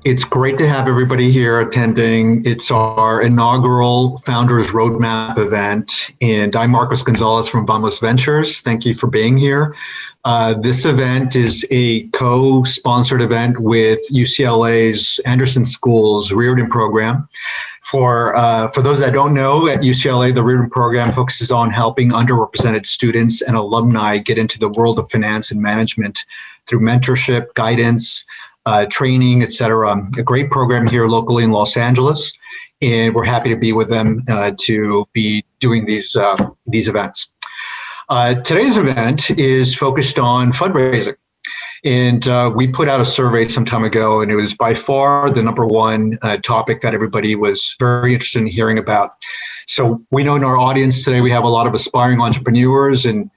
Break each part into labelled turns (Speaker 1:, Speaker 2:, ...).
Speaker 1: It's great to have everybody here attending. It's our inaugural Founders Roadmap event, and I'm Marcos Gonzalez from Gonzalez Ventures. Thank you for being here. This event is a co-sponsored event with UCLA's Anderson School's Riordan Program. For those that don't know, at UCLA, the Riordan Program focuses on helping underrepresented students and alumni get into the world of finance and management through mentorship, guidance, training, etc. A great program here locally in Los Angeles, and we're happy to be with them to be doing these events. Today's event is focused on fundraising, and we put out a survey some time ago, and it was by far the number one topic that everybody was very interested in hearing about. So we know in our audience today we have a lot of aspiring entrepreneurs and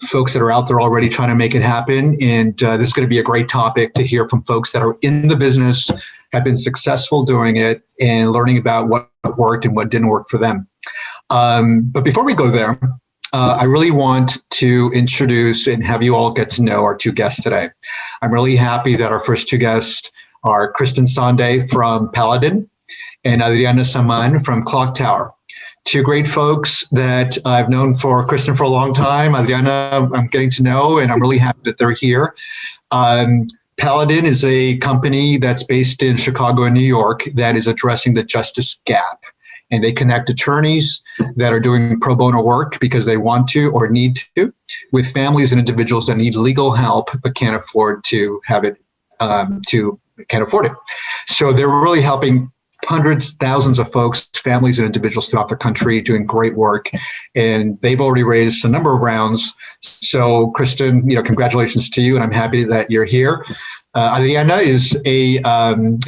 Speaker 1: folks that are out there already trying to make it happen. And this is going to be a great topic to hear from folks that are in the business, have been successful doing it, and learning about what worked and what didn't work for them. But before we go there, I really want to introduce and have you all get to know our two guests today. I'm really happy that our first two guests are Kristen Sonday from Paladin and Adriana Saman from Clocktower. Two great folks that I've known for Kristen for a long time. Adriana, I'm getting to know, and I'm really happy that they're here. Paladin is a company that's based in Chicago and New York that is addressing the justice gap. And they connect attorneys that are doing pro bono work because they want to or need to with families and individuals that need legal help but can't afford to have it, can't afford it. So they're really helping hundreds, thousands of folks, families and individuals throughout the country doing great work. And they've already raised a number of rounds. So Kristen, congratulations to you. And I'm happy that you're here. Adriana is a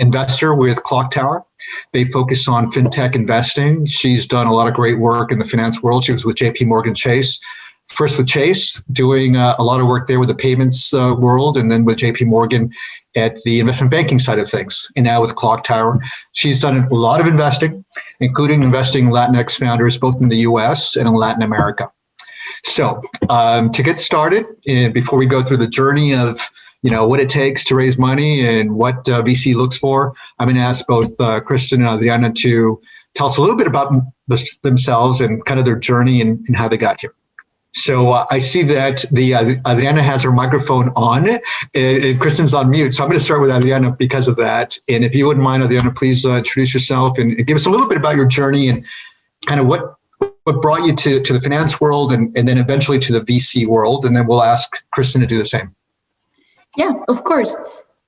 Speaker 1: investor with Clocktower. They focus on Fintech investing. She's done a lot of great work in the finance world. She was with JP Chase. First with Chase, doing a lot of work there with the payments world, and then with JP Morgan at the investment banking side of things. And now with Clocktower, she's done a lot of investing, including investing in Latinx founders, both in the US and in Latin America. So to get started, and before we go through the journey of what it takes to raise money and what VC looks for, I'm going to ask both Kristen and Adriana to tell us a little bit about themselves and kind of their journey and how they got here. So I see that Adriana has her microphone on and Kristen's on mute. So I'm going to start with Adriana because of that. And if you wouldn't mind, Adriana, please introduce yourself and give us a little bit about your journey and kind of what brought you to the finance world and then eventually to the VC world. And then we'll ask Kristen to do the same.
Speaker 2: Yeah, of course.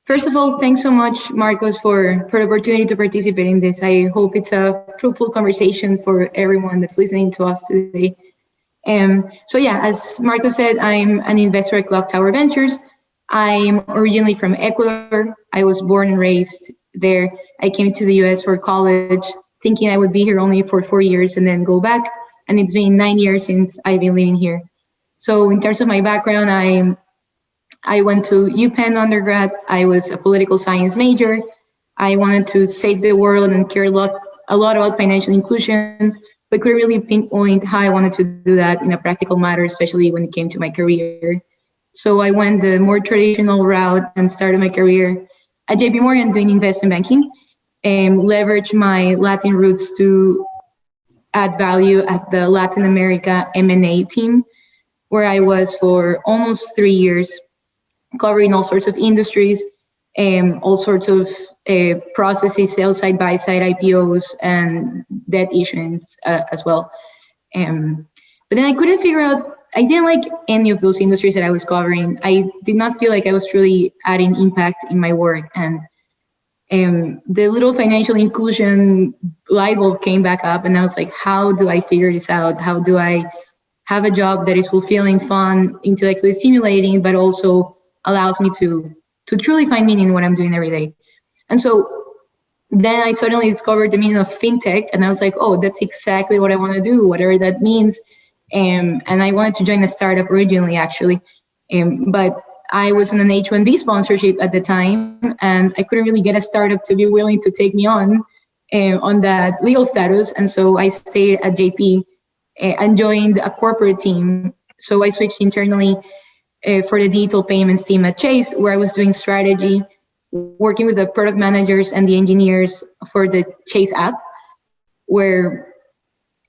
Speaker 2: First of all, thanks so much, Marcos, for the opportunity to participate in this. I hope it's a fruitful conversation for everyone that's listening to us today. So yeah, as Marcos said, I'm an investor at Clocktower Ventures. I'm originally from Ecuador. I was born and raised there. I came to the US for college, thinking I would be here only for 4 years and then go back. And it's been 9 years since I've been living here. So in terms of my background, I went to UPenn undergrad. I was a political science major. I wanted to save the world and care a lot about financial inclusion, but couldn't really pinpoint how I wanted to do that in a practical manner, especially when it came to my career. So I went the more traditional route and started my career at JP Morgan doing investment banking and leveraged my Latin roots to add value at the Latin America M&A team, where I was for almost 3 years, covering all sorts of industries, all sorts of processes, sell side, buy side, IPOs, and debt issuance as well. But then I couldn't figure out, I didn't like any of those industries that I was covering. I did not feel like I was truly adding impact in my work. And the little financial inclusion light bulb came back up, and I was like, how do I figure this out? How do I have a job that is fulfilling, fun, intellectually stimulating, but also allows me to truly find meaning in what I'm doing every day? And so then I suddenly discovered the meaning of Fintech, and I was like, oh, that's exactly what I want to do, whatever that means. And I wanted to join a startup originally, actually. But I was on an H-1B sponsorship at the time, and I couldn't really get a startup to be willing to take me on that legal status. And so I stayed at JP and joined a corporate team. So I switched internally for the digital payments team at Chase, where I was doing strategy working with the product managers and the engineers for the Chase app, where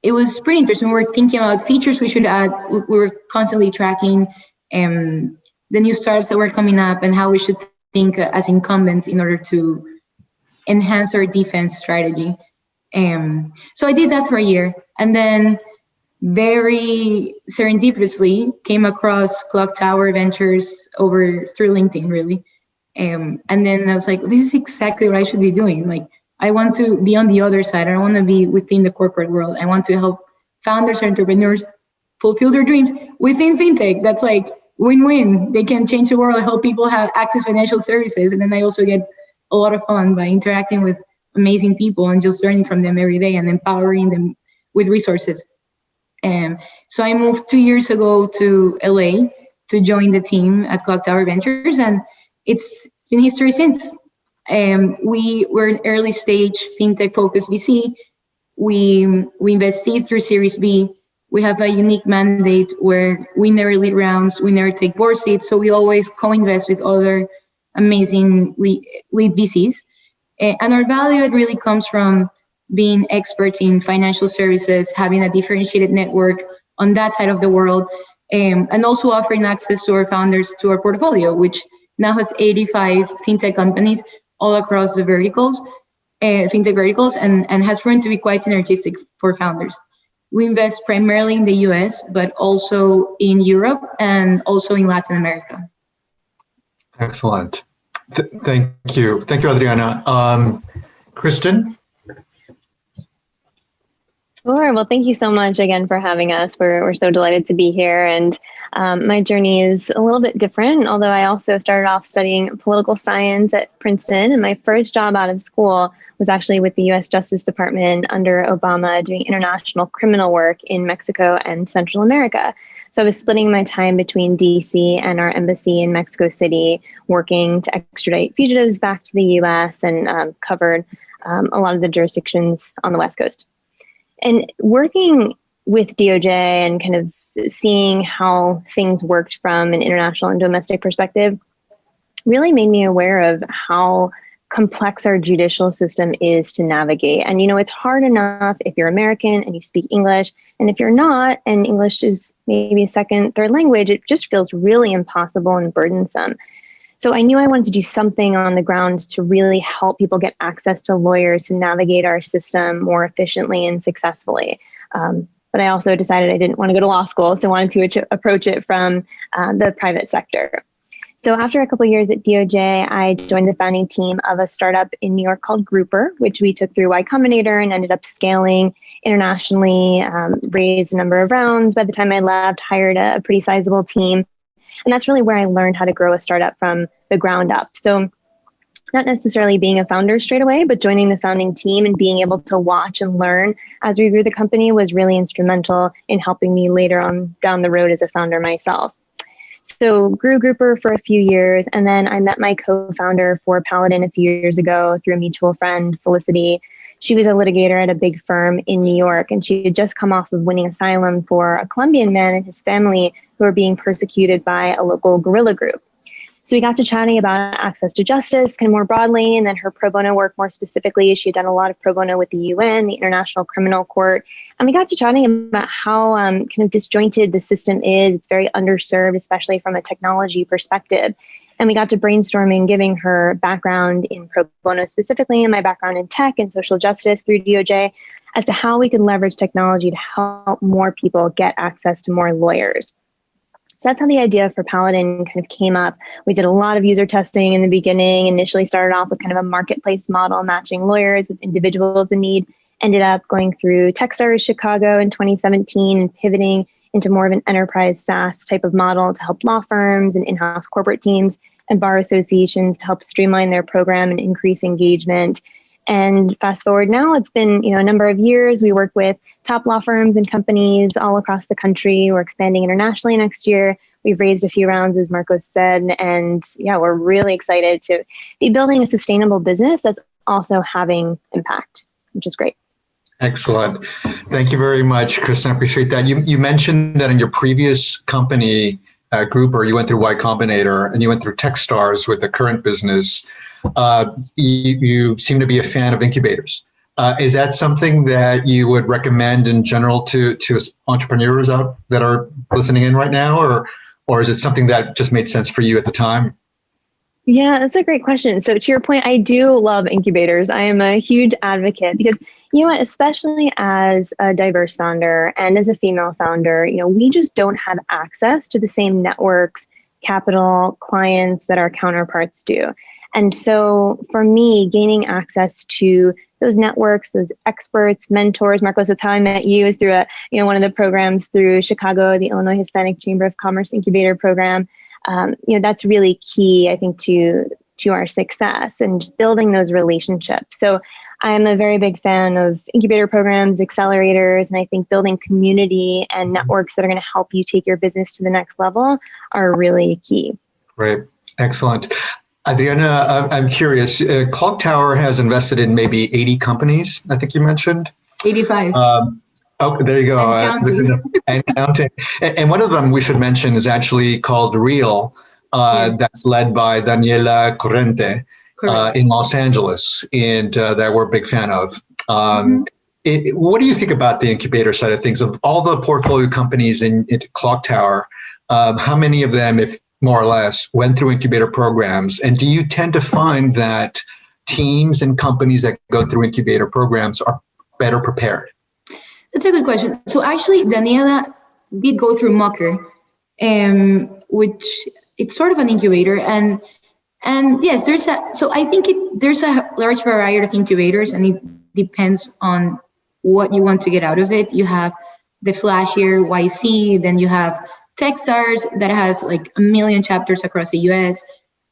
Speaker 2: it was pretty interesting. We were thinking about features we should add. We were constantly tracking the new startups that were coming up and how we should think as incumbents in order to enhance our defense strategy. So I did that for a year, and then very serendipitously came across Clocktower Ventures through LinkedIn, really. And then I was like, this is exactly what I should be doing. Like, I want to be on the other side. I don't want to be within the corporate world. I want to help founders or entrepreneurs fulfill their dreams within fintech. That's like win-win. They can change the world, help people have access to financial services. And then I also get a lot of fun by interacting with amazing people and just learning from them every day and empowering them with resources. So I moved 2 years ago to LA to join the team at Clocktower Ventures, and it's been history since. We were an early stage fintech focused VC. We invest seed through Series B. We have a unique mandate where we never lead rounds, we never take board seats, so we always co-invest with other amazing lead VCs. And our value, it really comes from being experts in financial services, having a differentiated network on that side of the world, and also offering access to our founders to our portfolio, which now has 85 fintech companies all across the verticals, fintech verticals, and has proven to be quite synergistic for founders. We invest primarily in the US, but also in Europe and also in Latin America.
Speaker 1: Excellent. Thank you. Thank you, Adriana. Kristen?
Speaker 3: Sure. Well, thank you so much again for having us. We're so delighted to be here. And my journey is a little bit different, although I also started off studying political science at Princeton. And my first job out of school was actually with the U.S. Justice Department under Obama, doing international criminal work in Mexico and Central America. So I was splitting my time between DC and our embassy in Mexico City, working to extradite fugitives back to the U.S. and covered a lot of the jurisdictions on the West Coast. And working with DOJ and kind of seeing how things worked from an international and domestic perspective really made me aware of how complex our judicial system is to navigate. And, it's hard enough if you're American and you speak English. And if you're not, and English is maybe a second, third language, it just feels really impossible and burdensome. So I knew I wanted to do something on the ground to really help people get access to lawyers to navigate our system more efficiently and successfully. But I also decided I didn't want to go to law school, so I wanted to approach it from the private sector. So after a couple of years at DOJ, I joined the founding team of a startup in New York called Grouper, which we took through Y Combinator and ended up scaling internationally, raised a number of rounds. By the time I left, hired a pretty sizable team. And that's really where I learned how to grow a startup from the ground up. So not necessarily being a founder straight away, but joining the founding team and being able to watch and learn as we grew the company was really instrumental in helping me later on down the road as a founder myself. So grew Grouper for a few years, and then I met my co-founder for Paladin a few years ago through a mutual friend, Felicity. She was a litigator at a big firm in New York, and she had just come off of winning asylum for a Colombian man and his family who were being persecuted by a local guerrilla group. So we got to chatting about access to justice kind of more broadly, and then her pro bono work more specifically. She had done a lot of pro bono with the UN, the International Criminal Court, and we got to chatting about how kind of disjointed the system is. It's very underserved, especially from a technology perspective. And we got to brainstorming, giving her background in pro bono specifically, and my background in tech and social justice through DOJ, as to how we could leverage technology to help more people get access to more lawyers. So that's how the idea for Paladin kind of came up. We did a lot of user testing in the beginning, initially started off with kind of a marketplace model, matching lawyers with individuals in need, ended up going through Techstars Chicago in 2017 and pivoting into more of an enterprise SaaS type of model to help law firms and in-house corporate teams and bar associations to help streamline their program and increase engagement. And fast forward now, it's been a number of years. We work with top law firms and companies all across the country. We're expanding internationally next year. We've raised a few rounds, as Marcos said, and we're really excited to be building a sustainable business that's also having impact, which is great.
Speaker 1: Excellent. Thank you very much, Kristen. I appreciate that. You mentioned that in your previous company, Grouper, you went through Y Combinator and you went through Techstars with the current business. You seem to be a fan of incubators. Is that something that you would recommend in general to entrepreneurs out that are listening in right now, or is it something that just made sense for you at the time?
Speaker 3: Yeah, that's a great question. So to your point, I do love incubators. I am a huge advocate because, you know what, especially as a diverse founder and as a female founder, you know, we just don't have access to the same networks, capital, clients that our counterparts do. And so for me, gaining access to those networks, those experts, mentors, Marcos, that's how I met you, is through one of the programs through Chicago, the Illinois Hispanic Chamber of Commerce Incubator Program. That's really key, I think, to our success and just building those relationships. So I'm a very big fan of incubator programs, accelerators, and I think building community and networks that are going to help you take your business to the next level are really key.
Speaker 1: Great. Excellent. Adriana, I'm curious, Clocktower has invested in maybe 80 companies, I think you mentioned.
Speaker 2: 85.
Speaker 1: Oh, there you go.
Speaker 2: And counting.
Speaker 1: And counting. And one of them we should mention is actually called Real.
Speaker 2: Yes.
Speaker 1: That's led by Daniela Corrente in Los Angeles, and that we're a big fan of. What do you think about the incubator side of things? Of all the portfolio companies in Clocktower, how many of them, if more or less, went through incubator programs? And do you tend to find that teams and companies that go through incubator programs are better prepared?
Speaker 2: That's a good question. So actually, Daniela did go through Mucker, which it's sort of an incubator, and yes, so I think there's a large variety of incubators, and it depends on what you want to get out of it. You have the flashier YC, then you have Techstars that has like 1 million chapters across the US,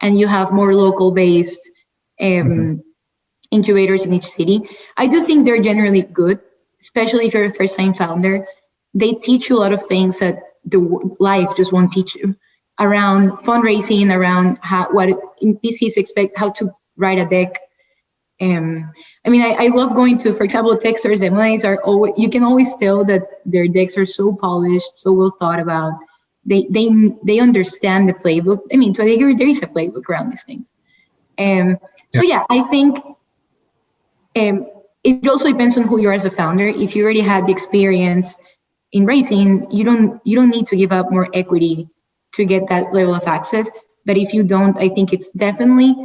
Speaker 2: and you have more local based incubators in each city. I do think they're generally good, especially if you're a first time founder. They teach you a lot of things that the life just won't teach you around fundraising, around what VCs expect, how to write a deck. I love going to, for example, Techstars MLAs are always, you can always tell that their decks are so polished, so well thought about. They understand the playbook. I mean, to a degree, there is a playbook around these things. So yeah, I think it also depends on who you are as a founder. If you already had the experience in raising, you don't need to give up more equity to get that level of access. But if you don't, I think it's definitely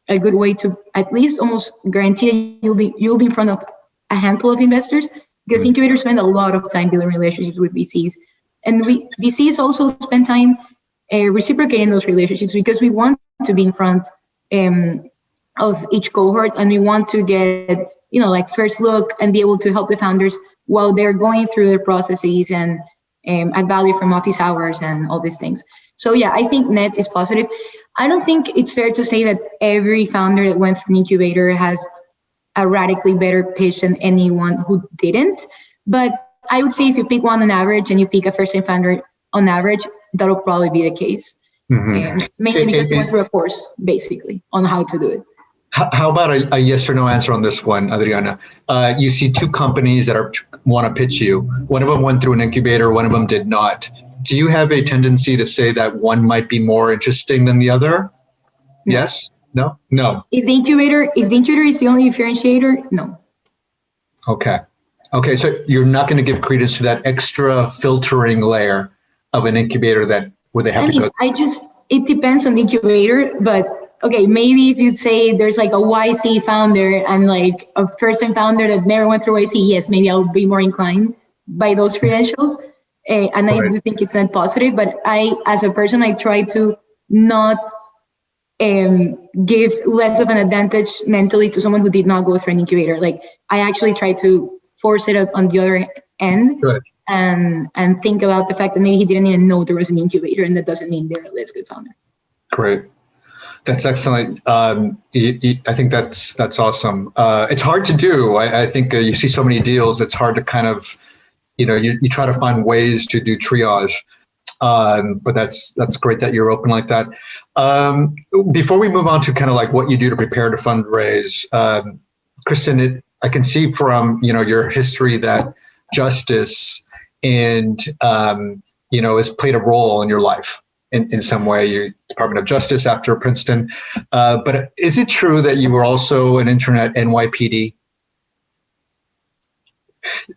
Speaker 2: a good way to at least almost guarantee that you'll be in front of a handful of investors, because incubators spend a lot of time building relationships with VCs. And VCs also spend time reciprocating those relationships, because we want to be in front of each cohort, and we want to get, first look and be able to help the founders while they're going through their processes and add value from office hours and all these things. So yeah, I think net is positive. I don't think it's fair to say that every founder that went through an incubator has a radically better pitch than anyone who didn't. But I would say if you pick one on average and you pick a first-time founder on average, that'll probably be the case. Mainly because they went through a course, basically, on how to do it.
Speaker 1: How about a yes or no answer on this one, Adriana? You see two companies that want to pitch you. One of them went through an incubator, one of them did not. Do you have a tendency to say that one might be more interesting than the other? No. Yes? No? No.
Speaker 2: If the incubator is the only differentiator, no.
Speaker 1: Okay, so you're not going to give credence to that extra filtering layer of an incubator where they have to go.
Speaker 2: It depends on the incubator, but okay, maybe if you say there's like a YC founder and like a first-time founder that never went through YC, yes, maybe I'll be more inclined by those credentials. And I do think it's net positive, but as a person, I try to not give less of an advantage mentally to someone who did not go through an incubator. Like, I actually try to force it on the other end. Good. And think about the fact that maybe he didn't even know there was an incubator, and that doesn't mean they're a less good founder. Great.
Speaker 1: That's excellent. I think that's awesome. It's hard to do. I think you see so many deals, it's hard to kind of, you try to find ways to do triage. But that's great that you're open like that. Before we move on to kind of like what you do to prepare to fundraise, Kristin, I can see from, your history that justice and, has played a role in your life. in some way, you Department of Justice after Princeton. But is it true that you were also an intern at NYPD?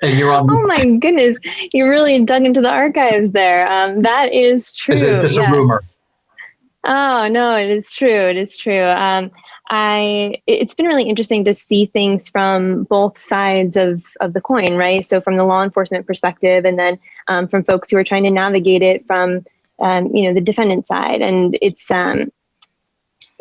Speaker 1: And you're on.
Speaker 3: Oh my goodness, you really dug into the archives there. That is true.
Speaker 1: Is it just a rumor?
Speaker 3: Oh no, it is true. It is true. It's been really interesting to see things from both sides of the coin, right? So from the law enforcement perspective, and then from folks who are trying to navigate it from, the defendant side, and it's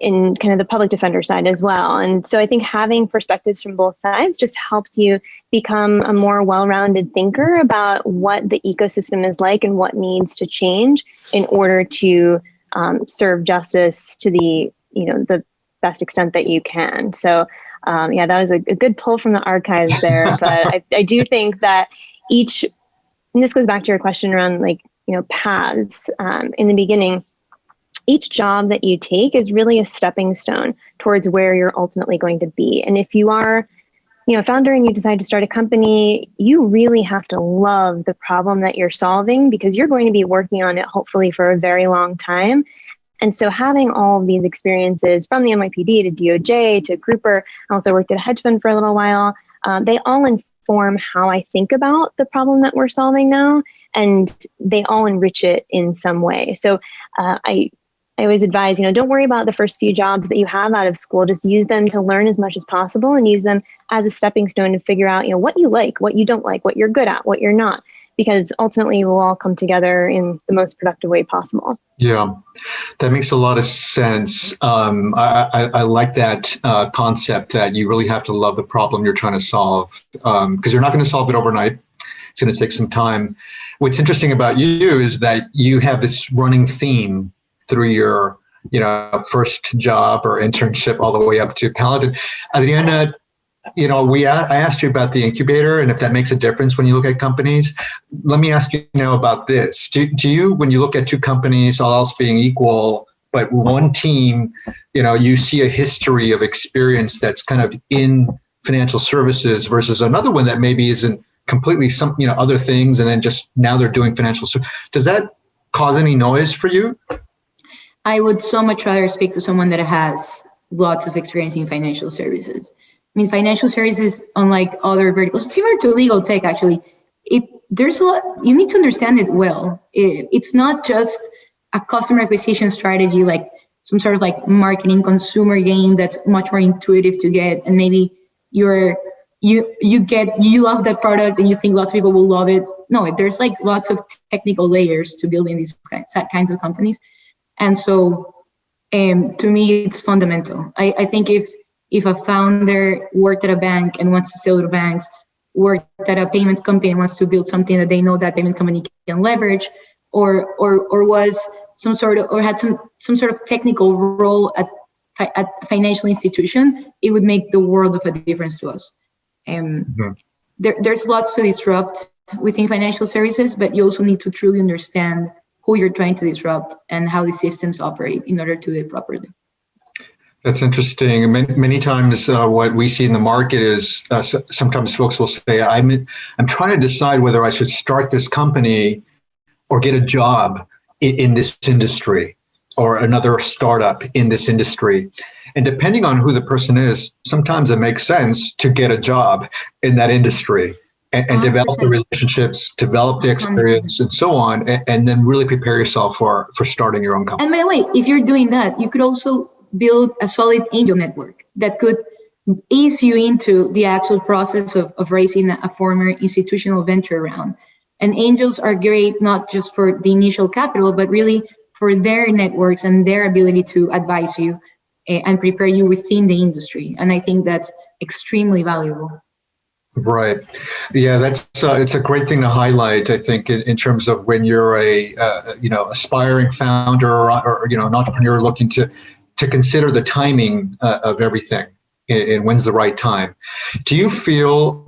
Speaker 3: in kind of the public defender side as well. And so I think having perspectives from both sides just helps you become a more well-rounded thinker about what the ecosystem is like and what needs to change in order to serve justice to the best extent that you can. So that was a good pull from the archives there. But I do think that and this goes back to your question around paths in the beginning, each job that you take is really a stepping stone towards where you're ultimately going to be. And if you are, a founder and you decide to start a company, you really have to love the problem that you're solving, because you're going to be working on it hopefully for a very long time. And so having all of these experiences from the NYPD to DOJ to Grouper, I also worked at a hedge fund for a little while, they all inform how I think about the problem that we're solving now, and they all enrich it in some way. So I always advise, don't worry about the first few jobs that you have out of school. Just use them to learn as much as possible and use them as a stepping stone to figure out, what you like, what you don't like, what you're good at, what you're not, because ultimately we'll all come together in the most productive way possible.
Speaker 1: Yeah, that makes a lot of sense. I like that concept that you really have to love the problem you're trying to solve, because you're not going to solve it overnight. It's going to take some time. What's interesting about you is that you have this running theme through your, first job or internship all the way up to Paladin. Adriana, I asked you about the incubator and if that makes a difference when you look at companies. Let me ask you now about this. Do you, when you look at two companies, all else being equal, but one team, you see a history of experience that's kind of in financial services versus another one that maybe isn't completely some, other things, and then just now they're doing financial services. Does that cause any noise for you?
Speaker 2: I would so much rather speak to someone that has lots of experience in financial services. I mean, financial services, unlike other verticals, similar to legal tech, actually, there's a lot, you need to understand it well. It's not just a customer acquisition strategy, like some sort of like marketing consumer game that's much more intuitive to get, and maybe you love that product and you think lots of people will love it. No, there's like lots of technical layers to building these kinds of companies. And so to me, it's fundamental. I think if a founder worked at a bank and wants to sell to banks, worked at a payments company and wants to build something that they know that payment company can leverage, or was some sort of, or had some sort of technical role at a financial institution, it would make the world of a difference to us. There's lots to disrupt within financial services, but you also need to truly understand who you're trying to disrupt and how the systems operate in order to do it properly.
Speaker 1: That's interesting. Many times what we see in the market is sometimes folks will say, I'm trying to decide whether I should start this company or get a job in this industry or another startup in this industry. And depending on who the person is, sometimes it makes sense to get a job in that industry and develop the relationships, develop the experience, and so on, and then really prepare yourself for starting your own company.
Speaker 2: And by the way, if you're doing that, you could also build a solid angel network that could ease you into the actual process of raising a former institutional venture round. And angels are great, not just for the initial capital, but really for their networks and their ability to advise you and prepare you within the industry. And I think that's extremely valuable.
Speaker 1: Right. Yeah, it's a great thing to highlight, I think, in terms of when you're a aspiring founder or an entrepreneur looking to consider the timing of everything and when's the right time. Do you feel,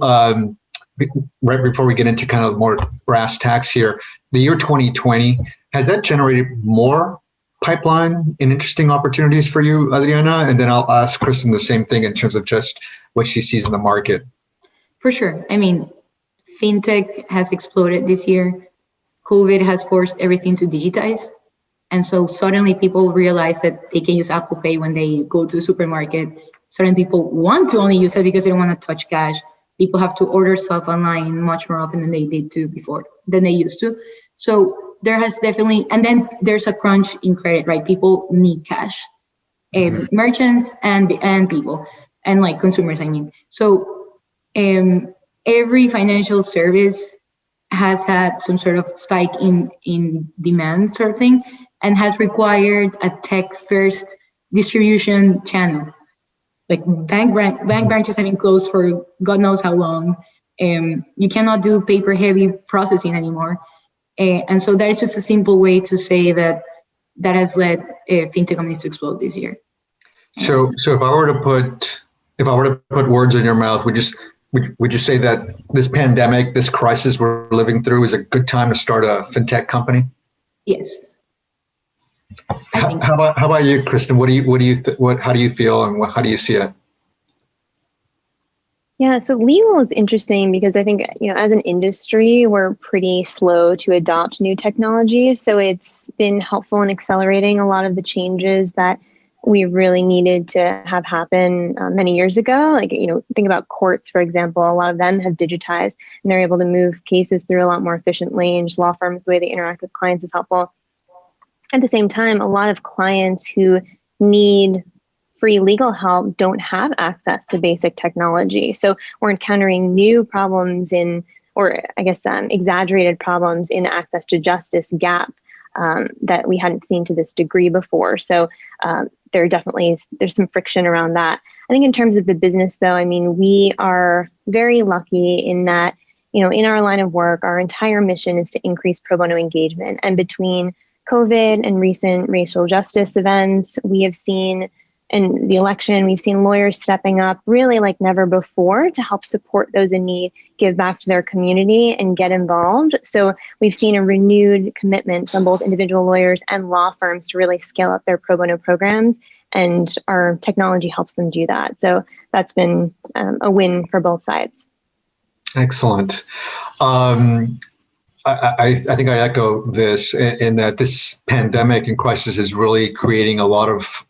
Speaker 1: right before we get into kind of more brass tacks here, the year 2020, has that generated more pipeline and interesting opportunities for you, Adriana? And then I'll ask Kristen the same thing in terms of just what she sees in the market.
Speaker 2: For sure. I mean, Fintech has exploded this year. COVID has forced everything to digitize. And so suddenly people realize that they can use Apple Pay when they go to the supermarket. Suddenly people want to only use it because they don't want to touch cash. People have to order stuff online much more often than they used to. So there has definitely, and then there's a crunch in credit, right? People need cash, merchants and people, and like consumers, I mean. So every financial service has had some sort of spike in demand sort of thing, and has required a tech first distribution channel. Like bank branches have been closed for God knows how long. You cannot do paper heavy processing anymore. And so that is just a simple way to say that has led fintech companies to explode this year.
Speaker 1: So if I were to put words in your mouth, would you say that this pandemic, this crisis we're living through, is a good time to start a fintech company?
Speaker 2: Yes.
Speaker 1: How about you, Kristin? How do you feel, and how do you see it?
Speaker 3: Yeah, so legal is interesting because I think, as an industry, we're pretty slow to adopt new technologies. So it's been helpful in accelerating a lot of the changes that we really needed to have happen many years ago. Like, think about courts, for example. A lot of them have digitized and they're able to move cases through a lot more efficiently, and just law firms, the way they interact with clients is helpful. At the same time, a lot of clients who need free legal help don't have access to basic technology. So we're encountering new problems exaggerated problems in access to justice gap that we hadn't seen to this degree before. So there's some friction around that. I think in terms of the business, though, I mean, we are very lucky in that, in our line of work, our entire mission is to increase pro bono engagement. And between COVID and recent racial justice events, we have seen, in the election, we've seen lawyers stepping up really like never before to help support those in need, give back to their community, and get involved. So we've seen a renewed commitment from both individual lawyers and law firms to really scale up their pro bono programs, and our technology helps them do that. So that's been a win for both sides. Excellent.
Speaker 1: I think I echo this in that this pandemic and crisis is really creating a lot of,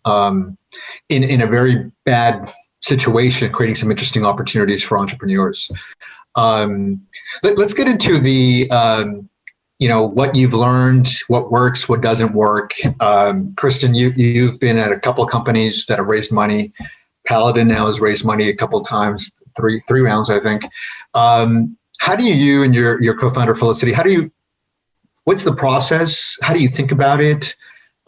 Speaker 1: in a very bad situation, creating some interesting opportunities for entrepreneurs. Let's get into the, what you've learned, what works, what doesn't work. Kristin, you've been at a couple of companies that have raised money. Paladin now has raised money a couple of times, three rounds, I think. How do you and your co-founder Felicity, what's the process? How do you think about it?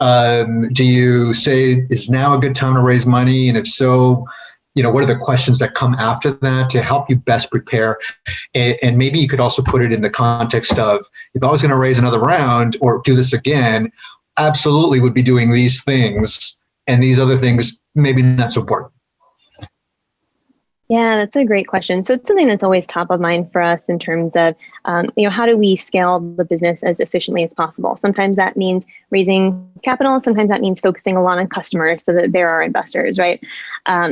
Speaker 1: Do you say, is now a good time to raise money? And if so, what are the questions that come after that to help you best prepare? And maybe you could also put it in the context of, if I was going to raise another round or do this again, absolutely would be doing these things, and these other things maybe not so important.
Speaker 3: Yeah, that's a great question. So it's something that's always top of mind for us in terms of, how do we scale the business as efficiently as possible? Sometimes that means raising capital. Sometimes that means focusing a lot on customers so that they're our investors, right?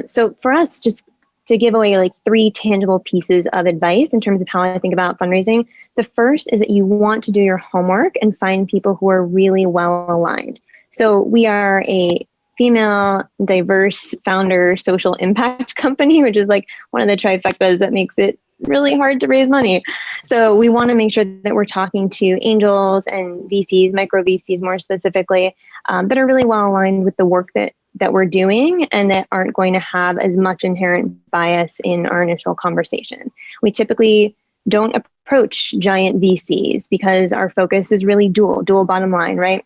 Speaker 3: So for us, just to give away like 3 tangible pieces of advice in terms of how I think about fundraising. The first is that you want to do your homework and find people who are really well aligned. So we are a female, diverse founder social impact company, which is like one of the trifectas that makes it really hard to raise money. So we want to make sure that we're talking to angels and VCs, micro VCs more specifically, that are really well aligned with the work that we're doing and that aren't going to have as much inherent bias in our initial conversations. We typically don't approach giant VCs because our focus is really dual bottom line, right?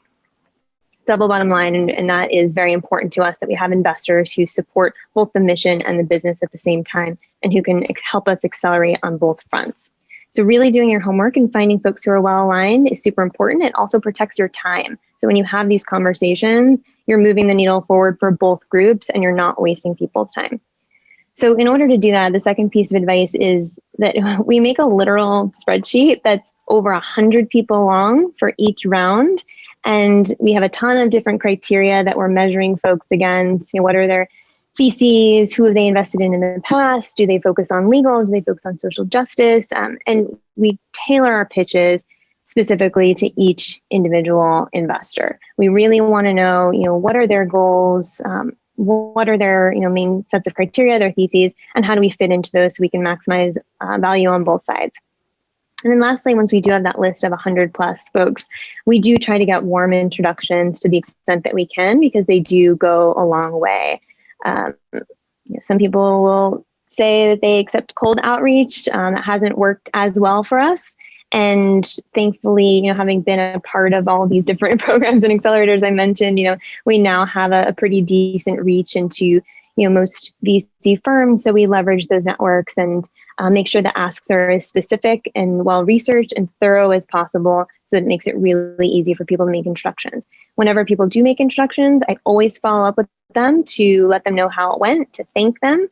Speaker 3: Double bottom line, and that is very important to us, that we have investors who support both the mission and the business at the same time and who can help us accelerate on both fronts. So really doing your homework and finding folks who are well aligned is super important. It also protects your time. So when you have these conversations, you're moving the needle forward for both groups and you're not wasting people's time. So in order to do that, the second piece of advice is that we make a literal spreadsheet that's over 100 people long for each round. And we have a ton of different criteria that we're measuring folks against. What are their theses? Who have they invested in the past? Do they focus on legal? Do they focus on social justice? And we tailor our pitches specifically to each individual investor. We really want to know, what are their goals, what are their, main sets of criteria, their theses, and how do we fit into those so we can maximize value on both sides. And then lastly, once we do have that list of 100 plus folks, we do try to get warm introductions to the extent that we can, because they do go a long way. Some people will say that they accept cold outreach. That hasn't worked as well for us. And thankfully, having been a part of all of these different programs and accelerators I mentioned, we now have a pretty decent reach into, most VC firms. So we leverage those networks and make sure the asks are as specific and well-researched and thorough as possible, so that it makes it really easy for people to make introductions. Whenever people do make introductions, I always follow up with them to let them know how it went, to thank them,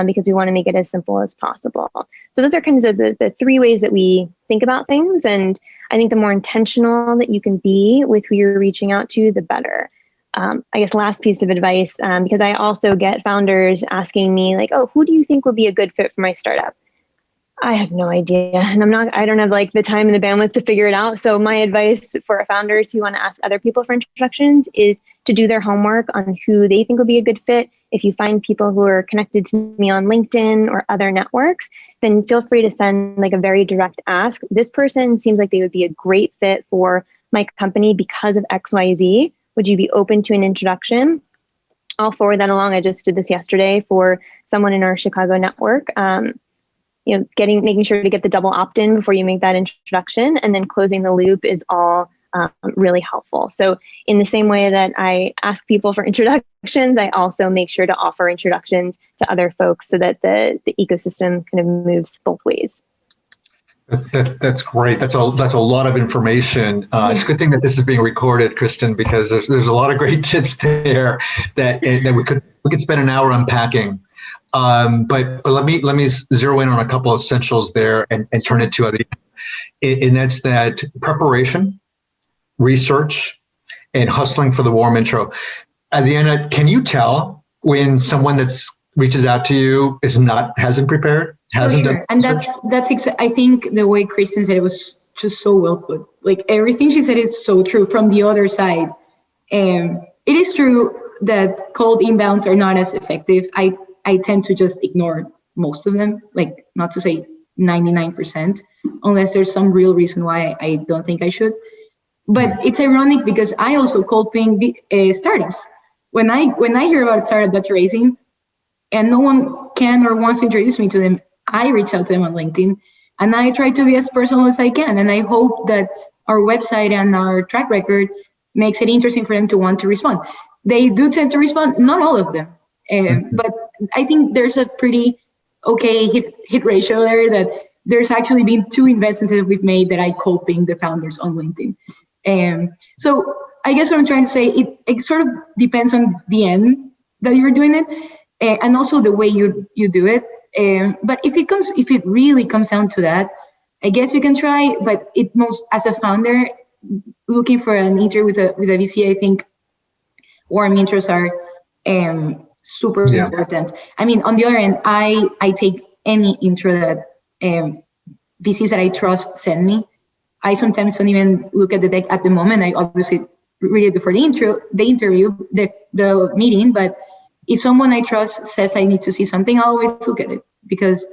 Speaker 3: because we want to make it as simple as possible. So those are kind of the three ways that we think about things. And I think the more intentional that you can be with who you're reaching out to, the better. I guess last piece of advice, because I also get founders asking me like, oh, who do you think would be a good fit for my startup? I have no idea. And I don't have like the time and the bandwidth to figure it out. So my advice for founders who want to ask other people for introductions is to do their homework on who they think would be a good fit. If you find people who are connected to me on LinkedIn or other networks, then feel free to send like a very direct ask. This person seems like they would be a great fit for my company because of XYZ. Would you be open to an introduction? I'll forward that along. I just did this yesterday for someone in our Chicago network. Making sure to get the double opt-in before you make that introduction, and then closing the loop is all really helpful. So in the same way that I ask people for introductions, I also make sure to offer introductions to other folks so that the ecosystem kind of moves both ways.
Speaker 1: That's great. That's a lot of information. It's a good thing that this is being recorded, Kristin, because there's a lot of great tips there that we could spend an hour unpacking. But let me zero in on a couple of essentials there and turn it to other. And that's that preparation, research, and hustling for the warm intro. Adriana, can you tell when someone that's reaches out to you hasn't prepared? Hasn't
Speaker 2: done and that's I think the way Kristen said it was just so well put. Like everything she said is so true from the other side. It is true that cold inbounds are not as effective. I tend to just ignore most of them, like not to say 99%, unless there's some real reason why I don't think I should. But it's ironic because I also cold ping startups. When I hear about a startup that's raising and no one can or wants to introduce me to them, I reach out to them on LinkedIn and I try to be as personal as I can. And I hope that our website and our track record makes it interesting for them to want to respond. They do tend to respond, not all of them. But I think there's a pretty okay hit ratio there, that there's actually been 2 investments that we've made that I cold ping the founders on LinkedIn. So I guess what I'm trying to say, it sort of depends on the end that you're doing it, and also the way you do it. But if it really comes down to that, I guess you can try. But as a founder looking for an intro with a VC, I think warm intros are super important. I mean, on the other end, I take any intro that VCs that I trust send me. I sometimes don't even look at the deck at the moment. I obviously read it before the interview, the meeting. But if someone I trust says I need to see something, I'll always look at it because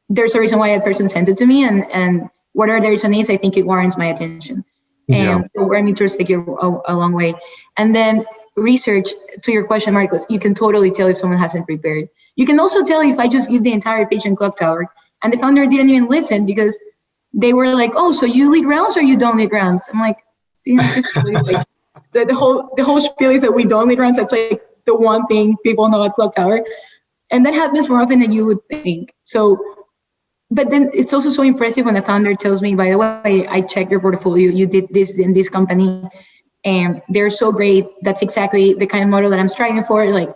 Speaker 2: there's a reason why that person sent it to me, and whatever the reason is, I think it warrants my attention. And so warm intros take you a long way. And then research, to your question, Marcos, you can totally tell if someone hasn't prepared. You can also tell if I just give the entire pitch in Clocktower and the founder didn't even listen because they were like, oh, so you lead rounds or you don't lead rounds? I'm like, just like the whole spiel is that we don't lead rounds. That's like the one thing people know at Clocktower. And that happens more often than you would think. So, but then it's also so impressive when a founder tells me, by the way, I checked your portfolio, you did this in this company, and they're so great. That's exactly the kind of model that I'm striving for. Like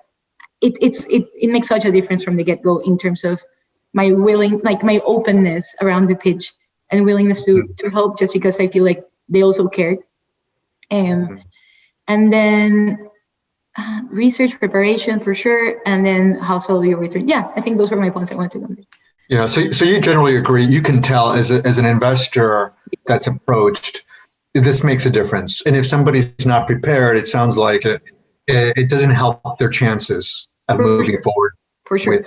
Speaker 2: it makes such a difference from the get-go in terms of my my openness around the pitch and willingness to help, just because I feel like they also cared. And then research preparation for sure, and then household your return. Yeah, I think those were my points I wanted to go.
Speaker 1: So you generally agree, you can tell as an investor that's approached, this makes a difference. And if somebody's not prepared, it sounds like it doesn't help their chances of moving forward.
Speaker 2: For sure.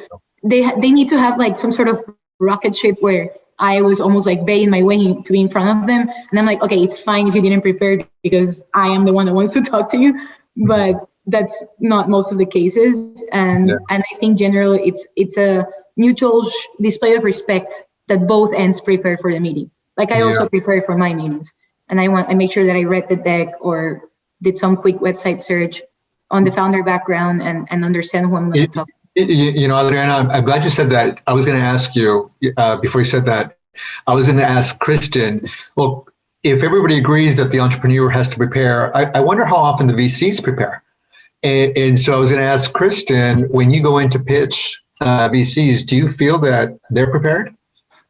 Speaker 2: They need to have like some sort of rocket ship where I was almost like baying my way to be in front of them. And I'm like, okay, it's fine if you didn't prepare because I am the one that wants to talk to you. But that's not most of the cases. And I think generally it's a mutual display of respect that both ends prepare for the meeting. Like I also prepare for my meetings, and I make sure that I read the deck or did some quick website search on the founder background and understand who I'm going to talk to.
Speaker 1: Adriana, I'm glad you said that. I was going to ask you, before you said that, I was going to ask Kristen, well, if everybody agrees that the entrepreneur has to prepare, I wonder how often the VCs prepare. And so I was going to ask Kristen, when you go into pitch VCs, do you feel that they're prepared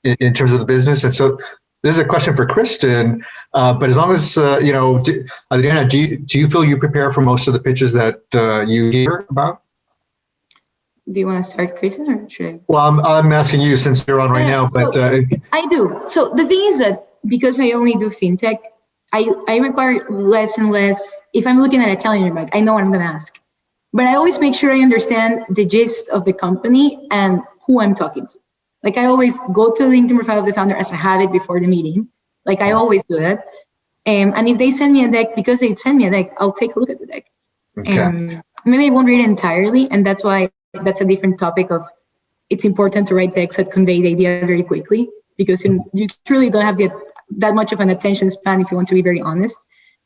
Speaker 1: in terms of the business? And so this is a question for Kristen, but as long as, Adriana, do you feel you prepare for most of the pitches that you hear about?
Speaker 2: Do you want to start, Kristen, or should I?
Speaker 1: Well, I'm asking you since you're on right now, but
Speaker 2: I do. So the thing is that because I only do fintech, I require less and less. If I'm looking at a challenger bank, I know what I'm going to ask, but I always make sure I understand the gist of the company and who I'm talking to. Like I always go to the LinkedIn profile of the founder as a habit before the meeting. Like I always do that. And if they send me a deck, because they send me a deck, I'll take a look at the deck.
Speaker 1: Okay.
Speaker 2: Maybe I won't read it entirely, and that's why that's a different topic of it's important to write decks that convey the idea very quickly, because you truly don't have that much of an attention span if you want to be very honest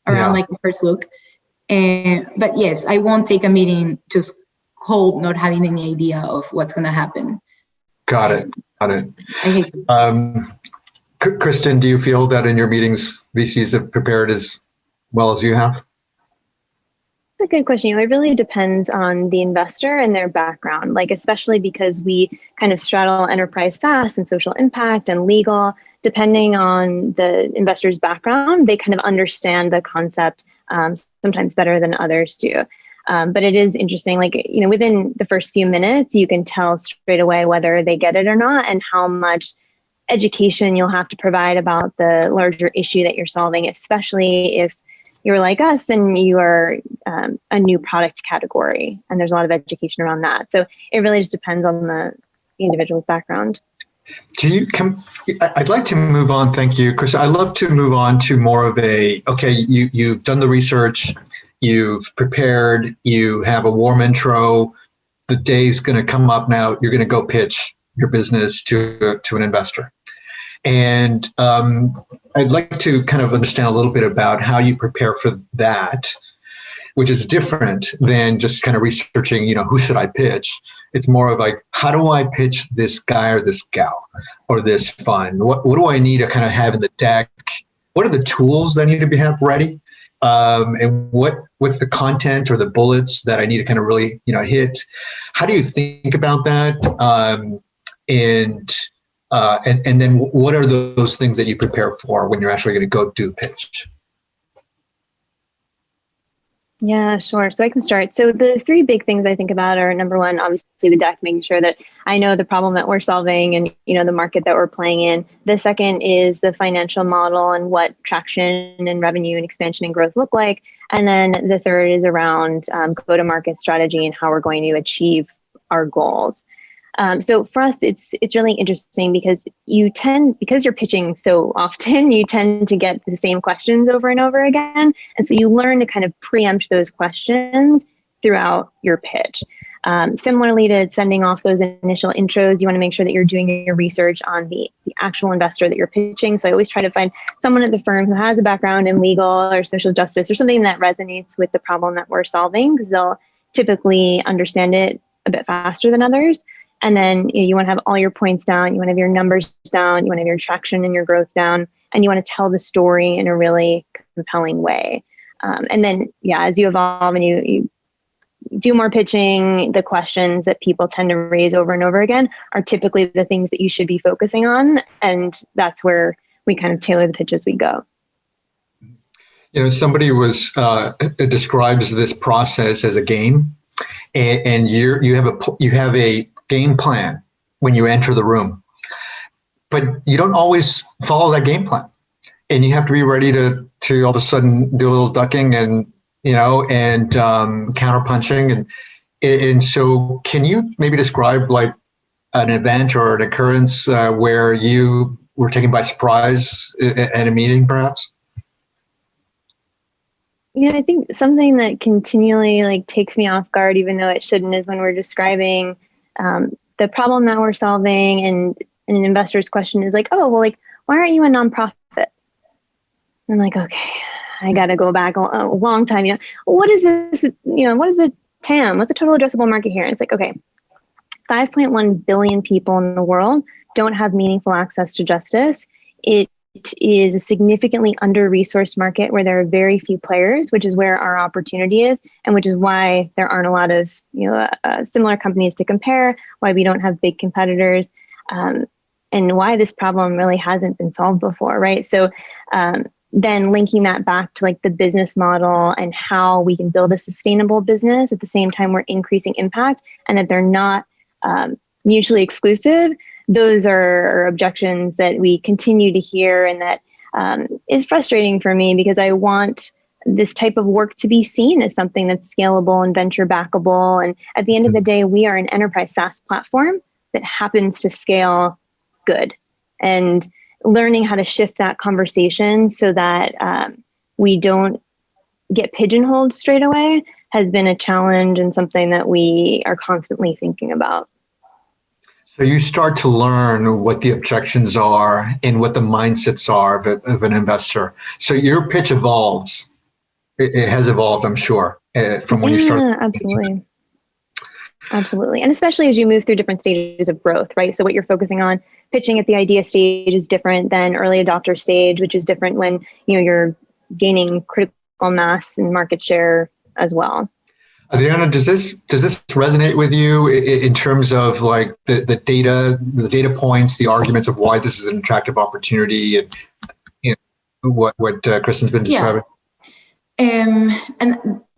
Speaker 2: around like the first look. But yes, I won't take a meeting just cold, not having any idea of what's going to happen.
Speaker 1: Got it.
Speaker 2: I hate to.
Speaker 1: Kristen, do you feel that in your meetings, VCs have prepared as well as you have?
Speaker 3: That's a good question. It really depends on the investor and their background, like especially because we kind of straddle enterprise SaaS and social impact and legal. Depending on the investor's background, they kind of understand the concept sometimes better than others do. But it is interesting, like, within the first few minutes, you can tell straight away whether they get it or not and how much education you'll have to provide about the larger issue that you're solving, especially if you're like us and you are a new product category, and there's a lot of education around that. So it really just depends on the individual's background.
Speaker 1: I'd like to move on. Thank you, Chris. I'd love to move on to more of you've done the research, you've prepared, you have a warm intro. The day's going to come up now. You're going to go pitch your business to an investor. And I'd like to kind of understand a little bit about how you prepare for that, which is different than just kind of researching, who should I pitch? It's more of like, how do I pitch this guy or this gal or this fund? What do I need to kind of have in the deck? What are the tools that I need to have ready? And what's the content or the bullets that I need to kind of really, hit? How do you think about that? And then what are those things that you prepare for when you're actually going to go do pitch?
Speaker 3: Yeah, sure. So I can start. So the three big things I think about are, number one, obviously the deck, making sure that I know the problem that we're solving and, the market that we're playing in. The second is the financial model and what traction and revenue and expansion and growth look like. And then the third is around go-to-market strategy and how we're going to achieve our goals. So for us, it's really interesting because because you're pitching so often, you tend to get the same questions over and over again. And so you learn to kind of preempt those questions throughout your pitch. Similarly to sending off those initial intros, you want to make sure that you're doing your research on the actual investor that you're pitching. So I always try to find someone at the firm who has a background in legal or social justice or something that resonates with the problem that we're solving, because they'll typically understand it a bit faster than others. And then you want to have all your points down, you want to have your numbers down, you want to have your traction and your growth down, and you want to tell the story in a really compelling way. And then, as you evolve and you do more pitching, the questions that people tend to raise over and over again are typically the things that you should be focusing on. And that's where we kind of tailor the pitch as we go.
Speaker 1: Somebody describes this process as a game, and you have a game plan when you enter the room. but you don't always follow that game plan, and you have to be ready to all of a sudden do a little ducking and counterpunching, and so can you maybe describe like an event or an occurrence where you were taken by surprise at a meeting, perhaps?
Speaker 3: I think something that continually like takes me off guard, even though it shouldn't, is when we're describing the problem that we're solving, and an investor's question is like, oh, well, like, why aren't you a nonprofit? I'm like, okay, I got to go back a long time. What is this? What is the TAM? What's the total addressable market here? And it's like, okay, 5.1 billion people in the world don't have meaningful access to justice. It is a significantly under-resourced market where there are very few players, which is where our opportunity is, and which is why there aren't a lot of similar companies to compare, why we don't have big competitors, and why this problem really hasn't been solved before, right? So then linking that back to like the business model and how we can build a sustainable business at the same time we're increasing impact, and that they're not mutually exclusive. Those are objections that we continue to hear, and that is frustrating for me, because I want this type of work to be seen as something that's scalable and venture backable. And at the end of the day, we are an enterprise SaaS platform that happens to scale good. And learning how to shift that conversation so that we don't get pigeonholed straight away has been a challenge, and something that we are constantly thinking about.
Speaker 1: So you start to learn what the objections are and what the mindsets are of an investor. So your pitch evolves. It has evolved, I'm sure, from when you started.
Speaker 3: Absolutely. Absolutely. And especially as you move through different stages of growth, right? So what you're focusing on, pitching at the idea stage is different than early adopter stage, which is different when you're gaining critical mass and market share as well.
Speaker 1: Adriana, does this resonate with you in terms of like the data points, the arguments of why this is an attractive opportunity, and what Kristen's been describing?
Speaker 2: And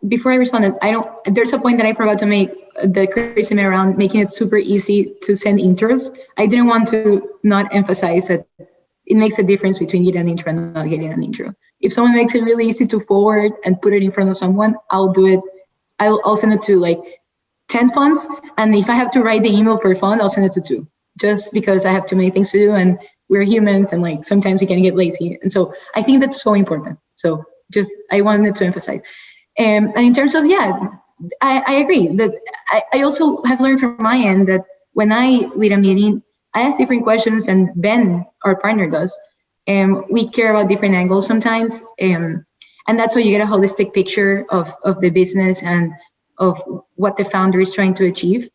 Speaker 2: before I respond, there's a point that I forgot to make, that Kristen made around making it super easy to send intros. I didn't want to not emphasize that it makes a difference between getting an intro and not getting an intro. If someone makes it really easy to forward and put it in front of someone, I'll do it. I'll send it to like 10 funds. And if I have to write the email per fund, I'll send it to 2, just because I have too many things to do, and we're humans, and like sometimes we can get lazy. And so I think that's so important. So I wanted to emphasize. And in terms of, I agree that I also have learned from my end that when I lead a meeting, I ask different questions, and Ben, our partner, does. And we care about different angles sometimes. And that's why you get a holistic picture of the business and of what the founder is trying to achieve.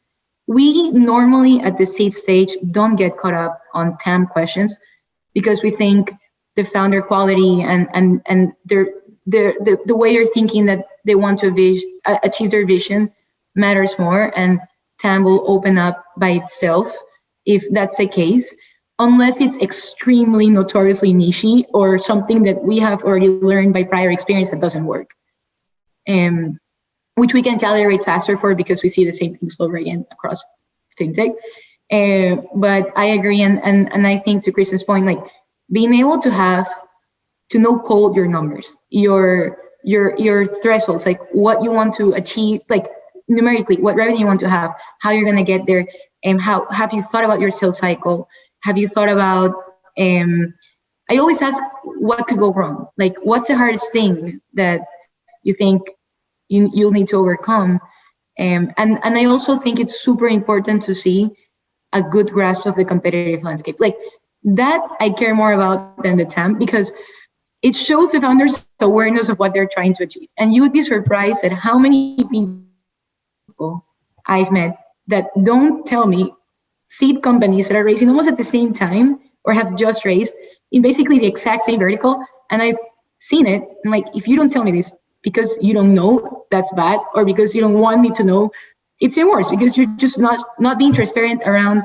Speaker 2: We normally at the seed stage don't get caught up on TAM questions, because we think the founder quality and the way they're thinking that they want to achieve their vision matters more, and TAM will open up by itself if that's the case, unless it's extremely notoriously niche or something that we have already learned by prior experience that doesn't work, which we can calibrate faster for, because we see the same things over again across fintech. But I agree, and I think to Kristen's point, like being able to know cold your numbers, your thresholds, like what you want to achieve, like numerically, what revenue you want to have, how you're gonna get there, and how have you thought about your sales cycle? Have you thought about, I always ask what could go wrong? Like, what's the hardest thing that you think you'll need to overcome? And I also think it's super important to see a good grasp of the competitive landscape. Like that I care more about than the TAM, because it shows the founders' awareness of what they're trying to achieve. And you would be surprised at how many people I've met that don't tell me seed companies that are raising almost at the same time or have just raised in basically the exact same vertical. And I've seen it. And like, if you don't tell me this because you don't know, that's bad, or because you don't want me to know, it's even worse, because you're just not being transparent around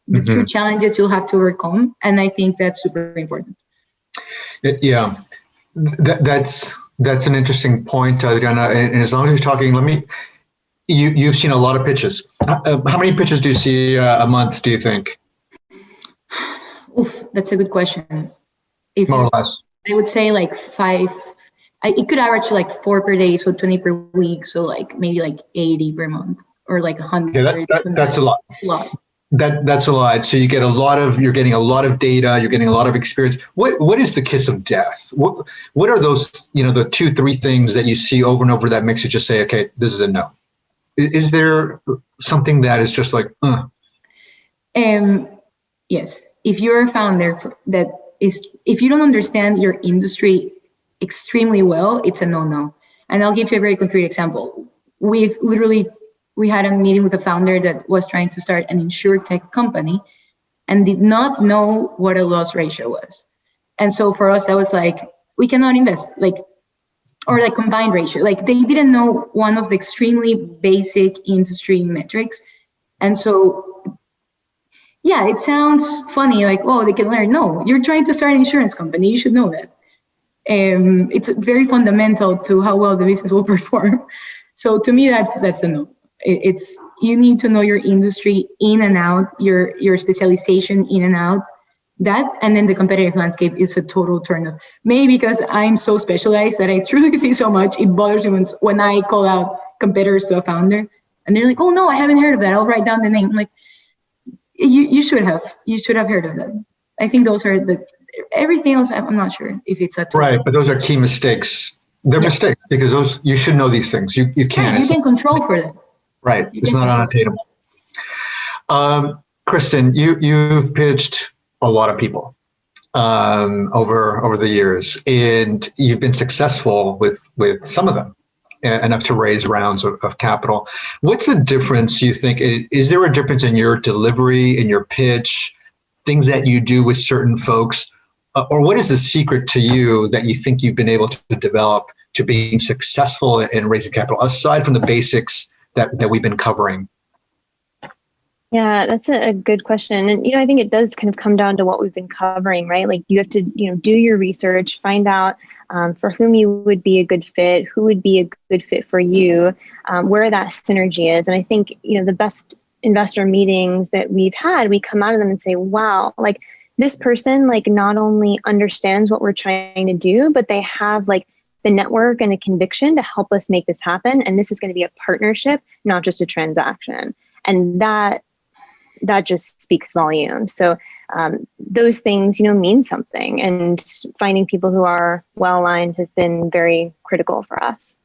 Speaker 2: the true challenges you'll have to overcome. And I think that's super important.
Speaker 1: Yeah, that's an interesting point, Adriana. And as long as you're talking, you've seen a lot of pitches. How many pitches do you see a month, do you think?
Speaker 2: Oof, that's a good question. If
Speaker 1: More or less.
Speaker 2: I would say like 5. It could average like 4 per day, so 20 per week, so like maybe like 80 per month, or like 100.
Speaker 1: Yeah, that's a lot. That's a lot. So you're getting a lot of data, you're getting a lot of experience. What is the kiss of death? What are those, the 2-3 things that you see over and over that makes you just say, okay, this is a no? Is there something that is just like,
Speaker 2: Yes. If you're a founder if you don't understand your industry extremely well, it's a no-no. And I'll give you a very concrete example. We had a meeting with a founder that was trying to start an insurtech company and did not know what a loss ratio was. And so for us, that was like, we cannot invest, or combined ratio. Like, they didn't know one of the extremely basic industry metrics. And so, yeah, it sounds funny, like, oh, they can learn. No, you're trying to start an insurance company. You should know that. It's very fundamental to how well the business will perform. So to me, that's a no. You need to know your industry in and out, your specialization in and out. That, and then the competitive landscape is a total turn off. Maybe because I'm so specialized that I truly see so much, it bothers me when I call out competitors to a founder and they're like, oh no, I haven't heard of that. I'll write down the name. I'm like, you should have heard of that. I think those are everything else. I'm not sure if it's a
Speaker 1: right, but those are key mistakes. They're mistakes because you should know these things. You can't.
Speaker 2: Right, you can control for them.
Speaker 1: Right, it's not unattainable. Kristin, you've pitched a lot of people over the years, and you've been successful with some of them, enough to raise rounds of capital. What's the difference, you think? Is there a difference in your delivery, in your pitch, things that you do with certain folks? Or what is the secret to you that you think you've been able to develop to being successful in raising capital, aside from the basics that we've been covering?
Speaker 3: Yeah, that's a good question. And, I think it does kind of come down to what we've been covering, right? Like, you have to, do your research, find out for whom you would be a good fit, who would be a good fit for you, where that synergy is. And I think, the best investor meetings that we've had, we come out of them and say, wow, like, this person, not only understands what we're trying to do, but they have the network and the conviction to help us make this happen. And this is going to be a partnership, not just a transaction. And that just speaks volumes. So those things, mean something. And finding people who are well aligned has been very critical for us.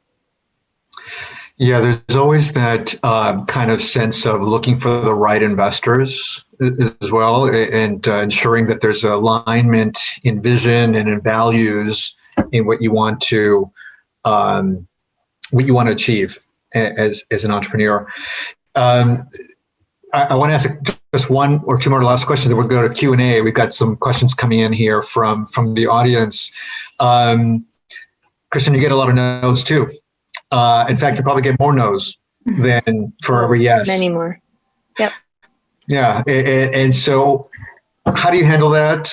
Speaker 1: Yeah, there's always that kind of sense of looking for the right investors as well, and ensuring that there's alignment in vision and in values in what you want to achieve as an entrepreneur. I want to ask just one or two more last questions, then we'll go to Q&A. We've got some questions coming in here from the audience. Kristin, you get a lot of no's too. In fact, you probably get more no's than for every yes.
Speaker 3: Many more. Yep.
Speaker 1: Yeah. And so how do you handle that?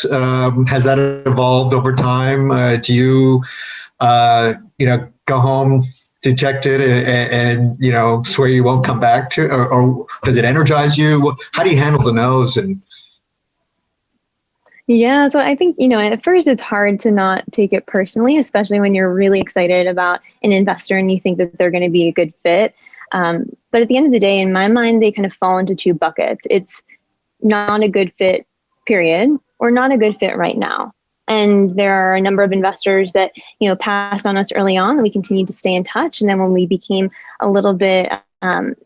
Speaker 1: Has that evolved over time? Do you, go home dejected and swear you won't come back to, or does it energize you? How do you handle the no's?
Speaker 3: Yeah, so I think, at first it's hard to not take it personally, especially when you're really excited about an investor and you think that they're going to be a good fit. But at the end of the day, in my mind, they kind of fall into two buckets. It's not a good fit, period, or not a good fit right now. And there are a number of investors that, passed on us early on, and we continued to stay in touch. And then when we became a little bit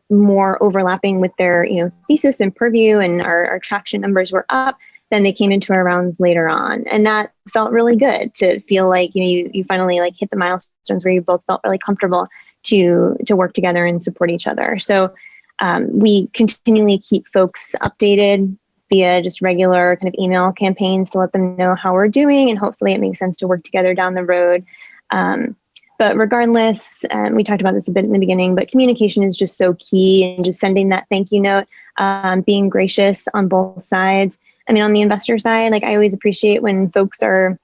Speaker 3: more overlapping with their, thesis and purview, and our traction numbers were up, then they came into our rounds later on. And that felt really good to feel like, you finally hit the milestones where you both felt really comfortable to work together and support each other. So we continually keep folks updated via just regular kind of email campaigns to let them know how we're doing, and hopefully it makes sense to work together down the road. But regardless, we talked about this a bit in the beginning, but communication is just so key, and just sending that thank you note, being gracious on both sides. I mean, on the investor side, I always appreciate when folks are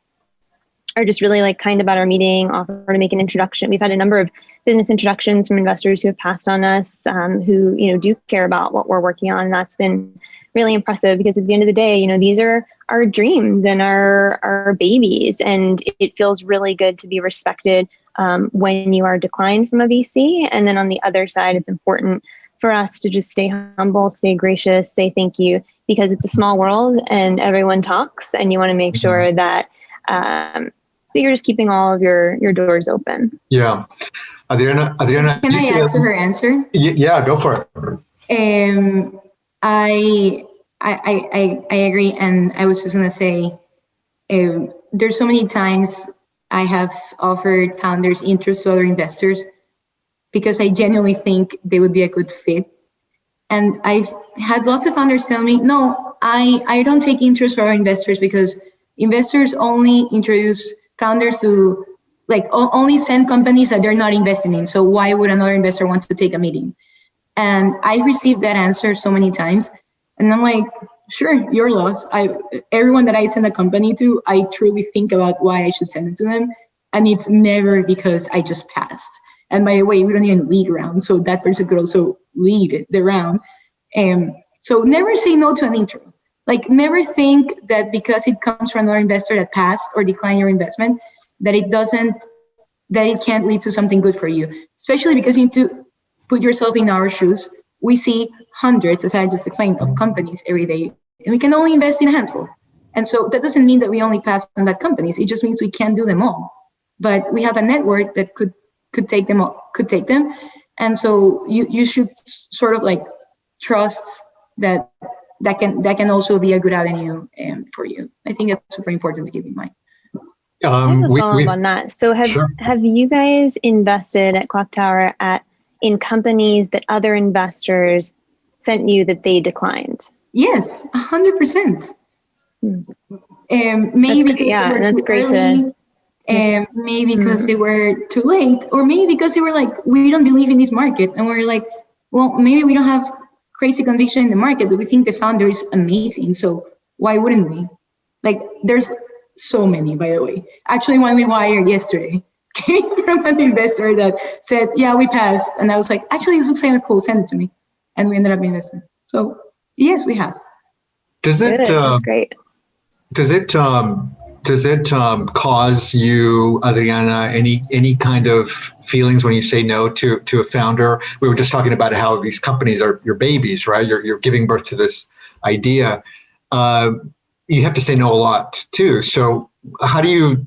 Speaker 3: just really kind about our meeting, offer to make an introduction. We've had a number of business introductions from investors who have passed on us, who do care about what we're working on. And that's been really impressive, because at the end of the day, these are our dreams and our babies. And it feels really good to be respected when you are declined from a VC. And then on the other side, it's important for us to just stay humble, stay gracious, say thank you, because it's a small world and everyone talks, and you want to make sure that that you're just keeping all of your doors open.
Speaker 1: Yeah. Adriana,
Speaker 2: Can I add to her answer?
Speaker 1: Yeah, go for it.
Speaker 2: I agree, and I was just gonna say, there's so many times I have offered founders interest to other investors because I genuinely think they would be a good fit. And I've had lots of founders tell me, no, I don't take interest from our investors because investors only introduce founders to, like, only send companies that they're not investing in. So why would another investor want to take a meeting? And I've received that answer so many times. And I'm like, sure, your loss. Everyone that I send a company to, I truly think about why I should send it to them. And it's never because I just passed. And by the way, we don't even lead round, so that person could also lead the round. So never say no to an intro. Like, never think that because it comes from another investor that passed or declined your investment, that it can't lead to something good for you. Especially because you need to put yourself in our shoes. We see hundreds, as I just explained, of companies every day, and we can only invest in a handful. And so that doesn't mean that we only pass on bad companies. It just means we can't do them all. But we have a network that could take them all, and so you should sort of like trust that can also be a good avenue for you. I think that's super important to keep in mind.
Speaker 3: I have a follow-up on that. So have you guys invested at Clocktower in companies that other investors sent you that they declined?
Speaker 2: Yes, 100%. Maybe
Speaker 3: that's great to.
Speaker 2: Maybe because they were too late, or maybe because they were like, we don't believe in this market, and we're like, well, maybe we don't have crazy conviction in the market, but we think the founder is amazing, so why wouldn't we? Like, there's so many, by the way. Actually, one we wired yesterday came from an investor that said, yeah, we passed, and I was like, actually, this looks kind of cool, send it to me, and we ended up investing. So yes, we have.
Speaker 1: Does it
Speaker 3: great.
Speaker 1: Does it cause you, Adriana, any kind of feelings when you say no to a founder? We were just talking about how these companies are your babies, right? You're giving birth to this idea. You have to say no a lot too. So how do you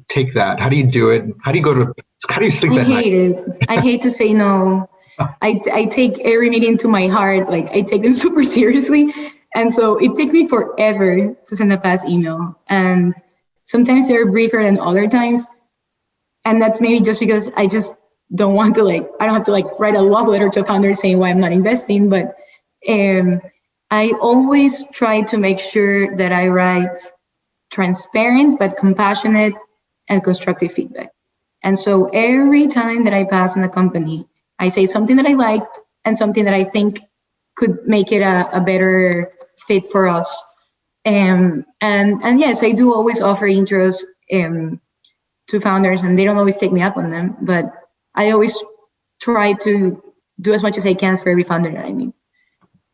Speaker 1: take that? How do you do it? How do you sleep at night?
Speaker 2: I hate it. I hate to say no. I take every meeting to my heart. Like, I take them super seriously. And so it takes me forever to send a fast email. And sometimes they're briefer than other times. And that's maybe just because I just don't want to, I don't have to write a love letter to a founder saying why I'm not investing. But I always try to make sure that I write transparent but compassionate and constructive feedback. And so every time that I pass in a company, I say something that I liked and something that I think could make it a better fit for us. And yes, I do always offer intros to founders, and they don't always take me up on them, but I always try to do as much as I can for every founder that I meet.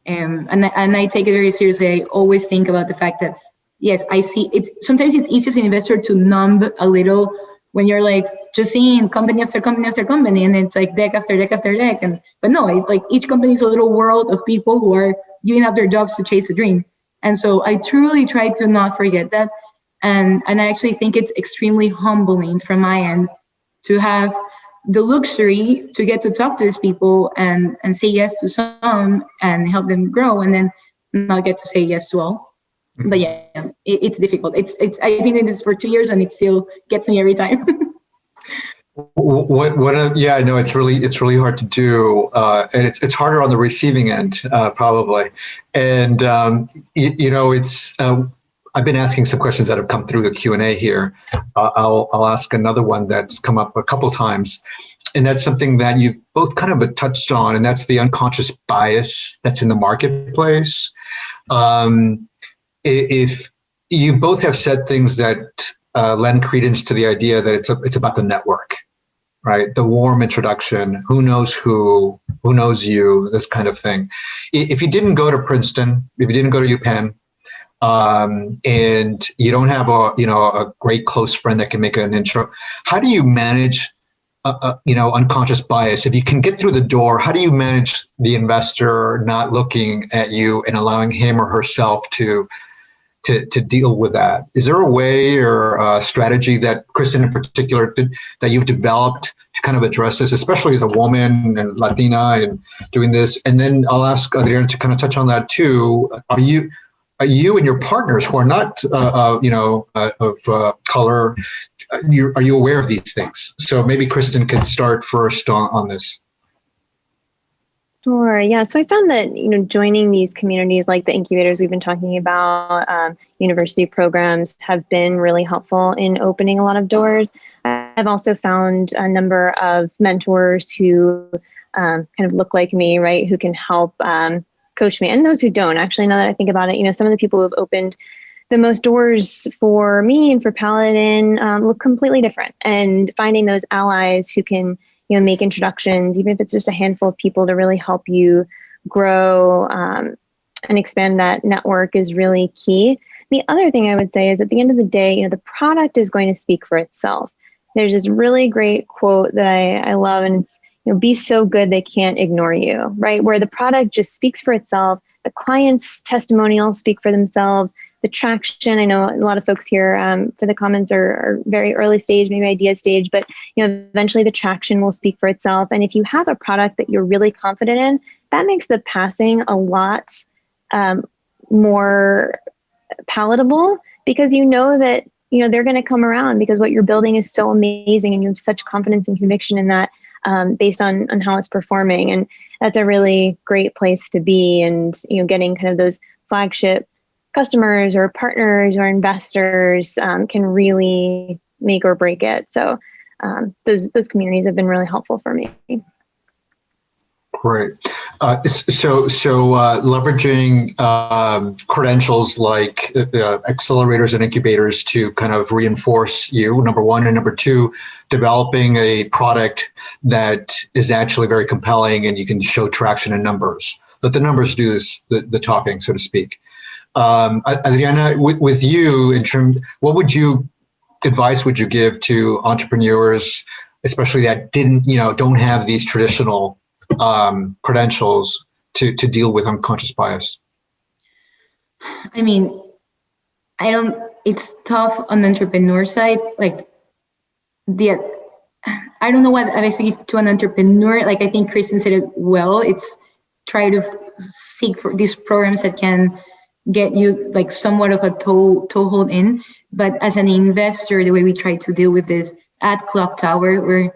Speaker 2: And I take it very seriously. I always think about the fact that, yes, I see sometimes it's easy as an investor to numb a little when you're just seeing company after company after company, and it's deck after deck after deck. But no, each company is a little world of people who are giving up their jobs to chase a dream. And so I truly try to not forget that. And I actually think it's extremely humbling from my end to have the luxury to get to talk to these people and say yes to some and help them grow, and then not get to say yes to all. But yeah, it's difficult. I've been in this for 2 years, and it still gets me every time.
Speaker 1: Yeah, I know it's really hard to do, and it's harder on the receiving end, probably. And I've been asking some questions that have come through the Q&A here. I'll ask another one that's come up a couple times, and that's something that you've both kind of touched on, and that's the unconscious bias that's in the marketplace. If you both have said things that lend credence to the idea that it's about the network, right? The warm introduction, who knows who knows you, this kind of thing. If you didn't go to Princeton, if you didn't go to UPenn, and you don't have a great close friend that can make an intro. How do you manage unconscious bias? If you can get through the door, how do you manage the investor not looking at you and allowing him or herself to deal with that? Is there a way or a strategy that Kristen in particular that you've developed to kind of address this, especially as a woman and Latina and doing this? And then I'll ask Adriana to kind of touch on that too. Are you and your partners who are not of color, are you aware of these things? So maybe Kristen can start first on this.
Speaker 3: Sure. Yeah. So I found that, joining these communities like the incubators we've been talking about, university programs have been really helpful in opening a lot of doors. I've also found a number of mentors who kind of look like me, right, who can help coach me, and those who don't. Actually, now that I think about it, some of the people who have opened the most doors for me and for Paladin look completely different. And finding those allies who can make introductions, even if it's just a handful of people to really help you grow and expand that network is really key. The other thing I would say is at the end of the day, the product is going to speak for itself. There's this really great quote that I love, and it's, be so good they can't ignore you, right? Where the product just speaks for itself. The client's testimonials speak for themselves. The traction, I know a lot of folks here for the comments are very early stage, maybe idea stage, but eventually the traction will speak for itself. And if you have a product that you're really confident in, that makes the passing a lot more palatable, because that they're going to come around because what you're building is so amazing and you have such confidence and conviction in that based on how it's performing. And that's a really great place to be. And getting kind of those flagship customers or partners or investors can really make or break it. So those communities have been really helpful for me.
Speaker 1: Great. So leveraging credentials like accelerators and incubators to kind of reinforce you, number one, and number two, developing a product that is actually very compelling and you can show traction in numbers. Let the numbers do the talking, so to speak. Adriana, with you, what advice would you give to entrepreneurs, especially that don't have these traditional credentials to deal with unconscious bias?
Speaker 2: I mean, it's tough on the entrepreneur side. Like I don't know what I say to an entrepreneur. Like I think Kristen said it well. It's try to seek for these programs that can get you like somewhat of a toehold in. But as an investor, the way we try to deal with this at Clocktower,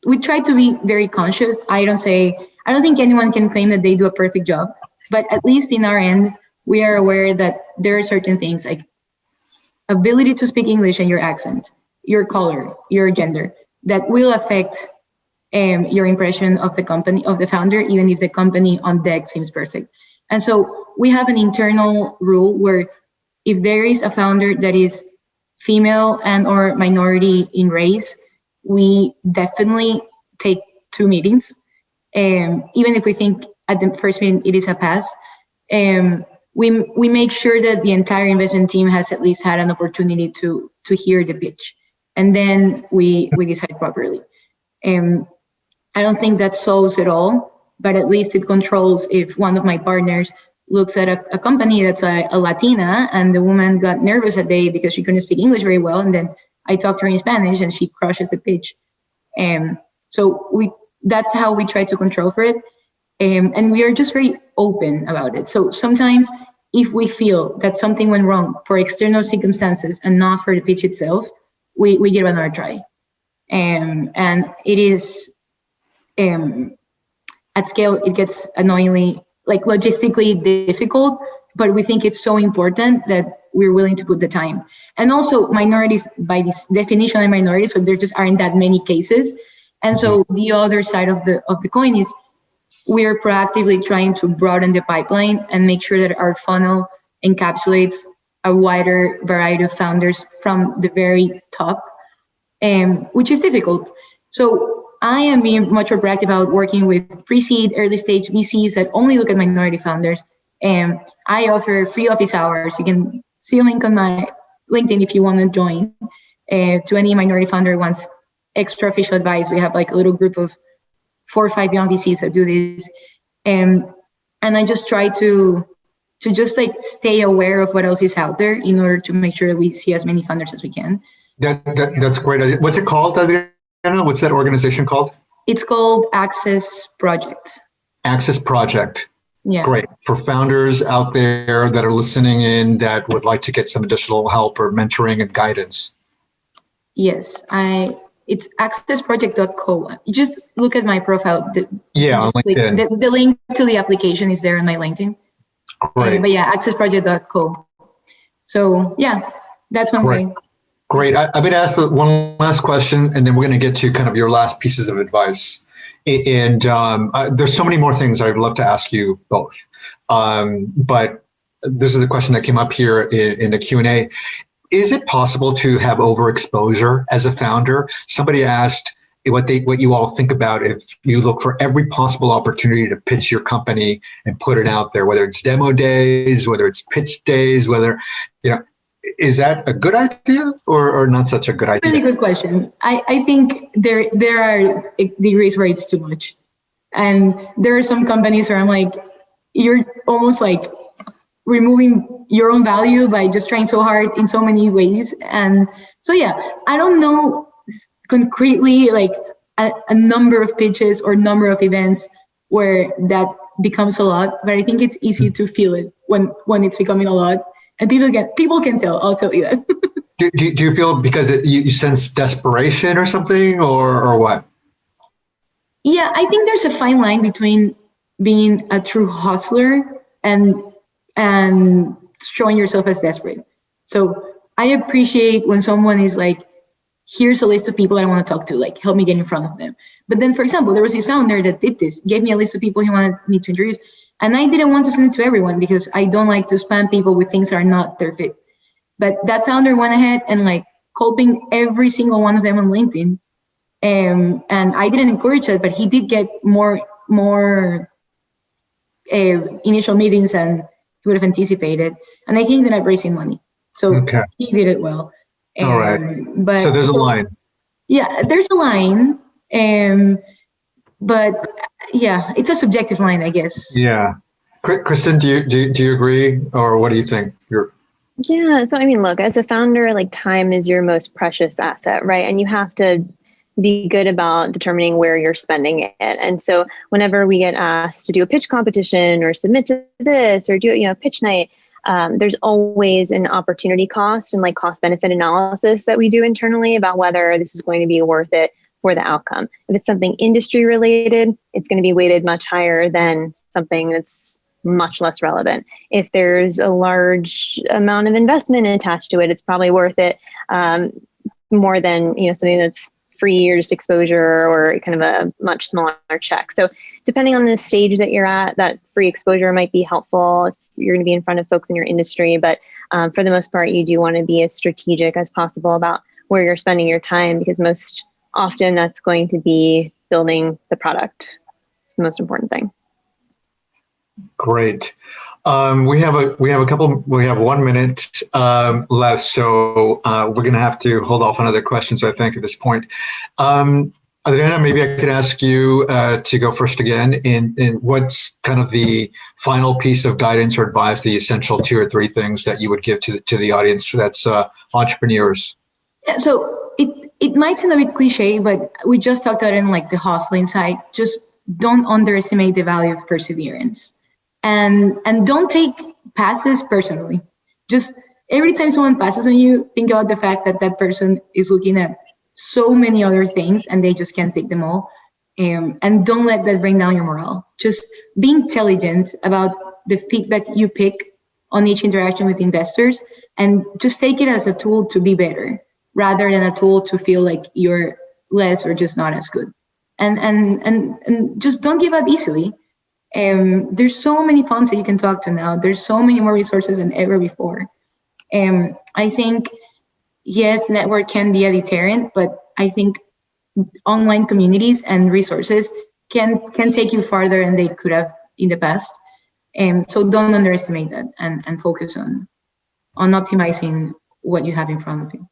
Speaker 2: we try to be very conscious. I don't think anyone can claim that they do a perfect job, but at least in our end, we are aware that there are certain things like ability to speak English and your accent, your color, your gender, that will affect your impression of the company, of the founder, even if the company on deck seems perfect. And so we have an internal rule where if there is a founder that is female and or minority in race, we definitely take 2 meetings. Even if we think at the first meeting it is a pass, we make sure that the entire investment team has at least had an opportunity to hear the pitch. And then we decide properly. I don't think that solves it all, but at least it controls if one of my partners looks at a company that's a Latina and the woman got nervous that day because she couldn't speak English very well, and then I talk to her in Spanish and she crushes the pitch. So that's how we try to control for it. And we are just very open about it. So sometimes if we feel that something went wrong for external circumstances and not for the pitch itself, we give another try. And it is, at scale, it gets annoyingly, like logistically difficult, but we think it's so important that we're willing to put the time. And also minorities, by this definition, are minorities, so there just aren't that many cases. And so the other side of the coin is we're proactively trying to broaden the pipeline and make sure that our funnel encapsulates a wider variety of founders from the very top, which is difficult. So I am being much more proactive about working with pre-seed, early stage VCs that only look at minority founders And I offer free office hours. You can see a link on my LinkedIn if you want to join. To any minority founder who wants extra official advice, we have like a little group of 4 or 5 young VCs that do this. And I just try to just like stay aware of what else is out there in order to make sure that we see as many founders as we can.
Speaker 1: That's great. What's it called, Adriana? What's that organization called?
Speaker 2: It's called Access Project.
Speaker 1: Access Project.
Speaker 2: Yeah.
Speaker 1: Great. For founders out there that are listening in that would like to get some additional help or mentoring and guidance.
Speaker 2: Yes, it's accessproject.co. You just look at my profile.
Speaker 1: On LinkedIn.
Speaker 2: The link to the application is there on my LinkedIn.
Speaker 1: Great.
Speaker 2: But yeah, accessproject.co. So yeah, that's one way.
Speaker 1: Great. I'm going to ask one last question, and then we're going to get to kind of your last pieces of advice. And there's so many more things I'd love to ask you both. But this is a question that came up here in the Q&A. Is it possible to have overexposure as a founder? Somebody asked what you all think about if you look for every possible opportunity to pitch your company and put it out there, whether it's demo days, whether it's pitch days, whether, is that a good idea or not such a good idea?
Speaker 2: Really good question. I think there are degrees where it's too much. And there are some companies where I'm like, you're almost like removing your own value by just trying so hard in so many ways. And so, yeah, I don't know concretely like a number of pitches or number of events where that becomes a lot, but I think it's easy to feel it when it's becoming a lot. And people can tell, I'll tell you that.
Speaker 1: do you feel because you sense desperation or something or what?
Speaker 2: Yeah, I think there's a fine line between being a true hustler and showing yourself as desperate. So I appreciate when someone is like, here's a list of people I want to talk to, like help me get in front of them. But then, for example, there was this founder that did this, gave me a list of people he wanted me to introduce. And I didn't want to send it to everyone because I don't like to spam people with things that are not their fit. But that founder went ahead and like coping every single one of them on LinkedIn. And I didn't encourage that, but he did get more initial meetings than he would have anticipated. And I think that I'm raising money. So He did it well.
Speaker 1: All right. But so there's a line.
Speaker 2: Yeah, there's a line. But yeah, it's a subjective line, I guess.
Speaker 1: Yeah. Kristin, do you agree? Or what do you think?
Speaker 3: Yeah. So, I mean, look, as a founder, like time is your most precious asset, right? And you have to be good about determining where you're spending it. And so whenever we get asked to do a pitch competition or submit to this or do a pitch night, there's always an opportunity cost and like cost benefit analysis that we do internally about whether this is going to be worth it for the outcome. If it's something industry related, it's going to be weighted much higher than something that's much less relevant. If there's a large amount of investment attached to it, it's probably worth it more than something that's free or just exposure or kind of a much smaller check. So depending on the stage that you're at, that free exposure might be helpful if you're going to be in front of folks in your industry. But for the most part, you do want to be as strategic as possible about where you're spending your time, because most often that's going to be building the product. It's the most important thing.
Speaker 1: Great. We have 1 minute left, so we're going to have to hold off on other questions, I think, at this point. Adriana, maybe I could ask you to go first again. In what's kind of the final piece of guidance or advice, the essential 2 or 3 things that you would give to the audience that's entrepreneurs?
Speaker 2: Yeah, so it might sound a bit cliche, but we just talked about it in like the hustling side. Just don't underestimate the value of perseverance. And don't take passes personally. Just every time someone passes on you, think about the fact that that person is looking at so many other things and they just can't pick them all. And don't let that bring down your morale. Just be intelligent about the feedback you pick on each interaction with investors, and just take it as a tool to be better rather than a tool to feel like you're less or just not as good. And just don't give up easily. There's so many funds that you can talk to now. There's so many more resources than ever before. I think, yes, network can be a deterrent, but I think online communities and resources can take you farther than they could have in the past. So don't underestimate that and focus on optimizing what you have in front of you.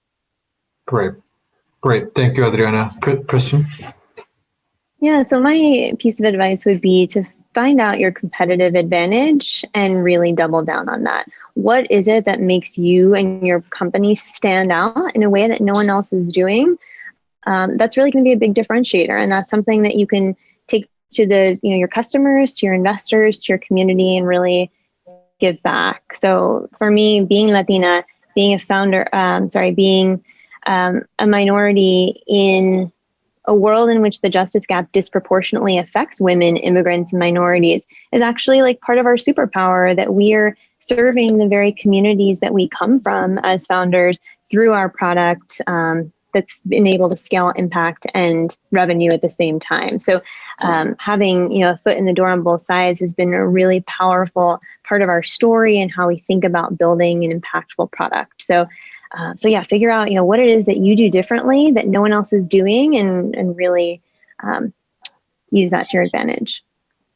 Speaker 1: Great. Thank you, Adriana. Kristen?
Speaker 3: Yeah, so my piece of advice would be to find out your competitive advantage and really double down on that. What is it that makes you and your company stand out in a way that no one else is doing? That's really going to be a big differentiator, and that's something that you can take to your customers, to your investors, to your community, and really give back. So for me, being Latina, being a founder, being a minority in a world in which the justice gap disproportionately affects women, immigrants, and minorities is actually like part of our superpower, that we're serving the very communities that we come from as founders through our product that's been able to scale impact and revenue at the same time. So having a foot in the door on both sides has been a really powerful part of our story and how we think about building an impactful product. So figure out what it is that you do differently that no one else is doing, and really use that to your advantage.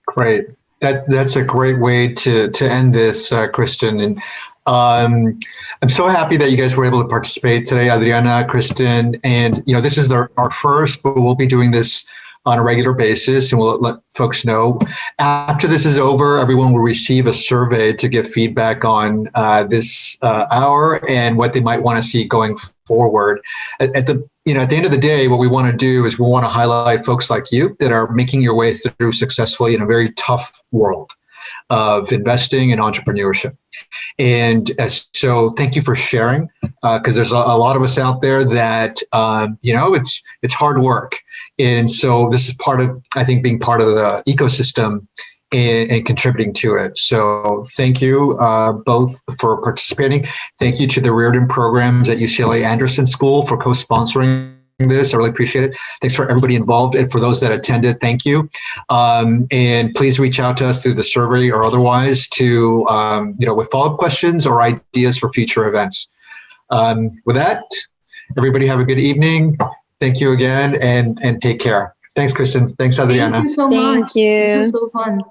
Speaker 1: Great. That's a great way to end this, Kristen. And I'm so happy that you guys were able to participate today, Adriana, Kristen, and this is our first, but we'll be doing this on a regular basis, and we'll let folks know. After this is over, everyone will receive a survey to give feedback on this hour and what they might want to see going forward. At the end of the day, what we want to do is we want to highlight folks like you that are making your way through successfully in a very tough world of investing and entrepreneurship. And so thank you for sharing, because there's a lot of us out there that, it's hard work. And so this is part of, I think, being part of the ecosystem and contributing to it. So thank you both for participating. Thank you to the Riordan Programs at UCLA Anderson School for co-sponsoring this. I really appreciate it. Thanks for everybody involved. And for those that attended, thank you. And please reach out to us through the survey or otherwise to, with follow-up questions or ideas for future events. With that, everybody have a good evening. Thank you again, and take care. Thanks, Kristen. Thanks, Adriana.
Speaker 2: Thank you so much.
Speaker 3: Thank you.
Speaker 2: This was so fun.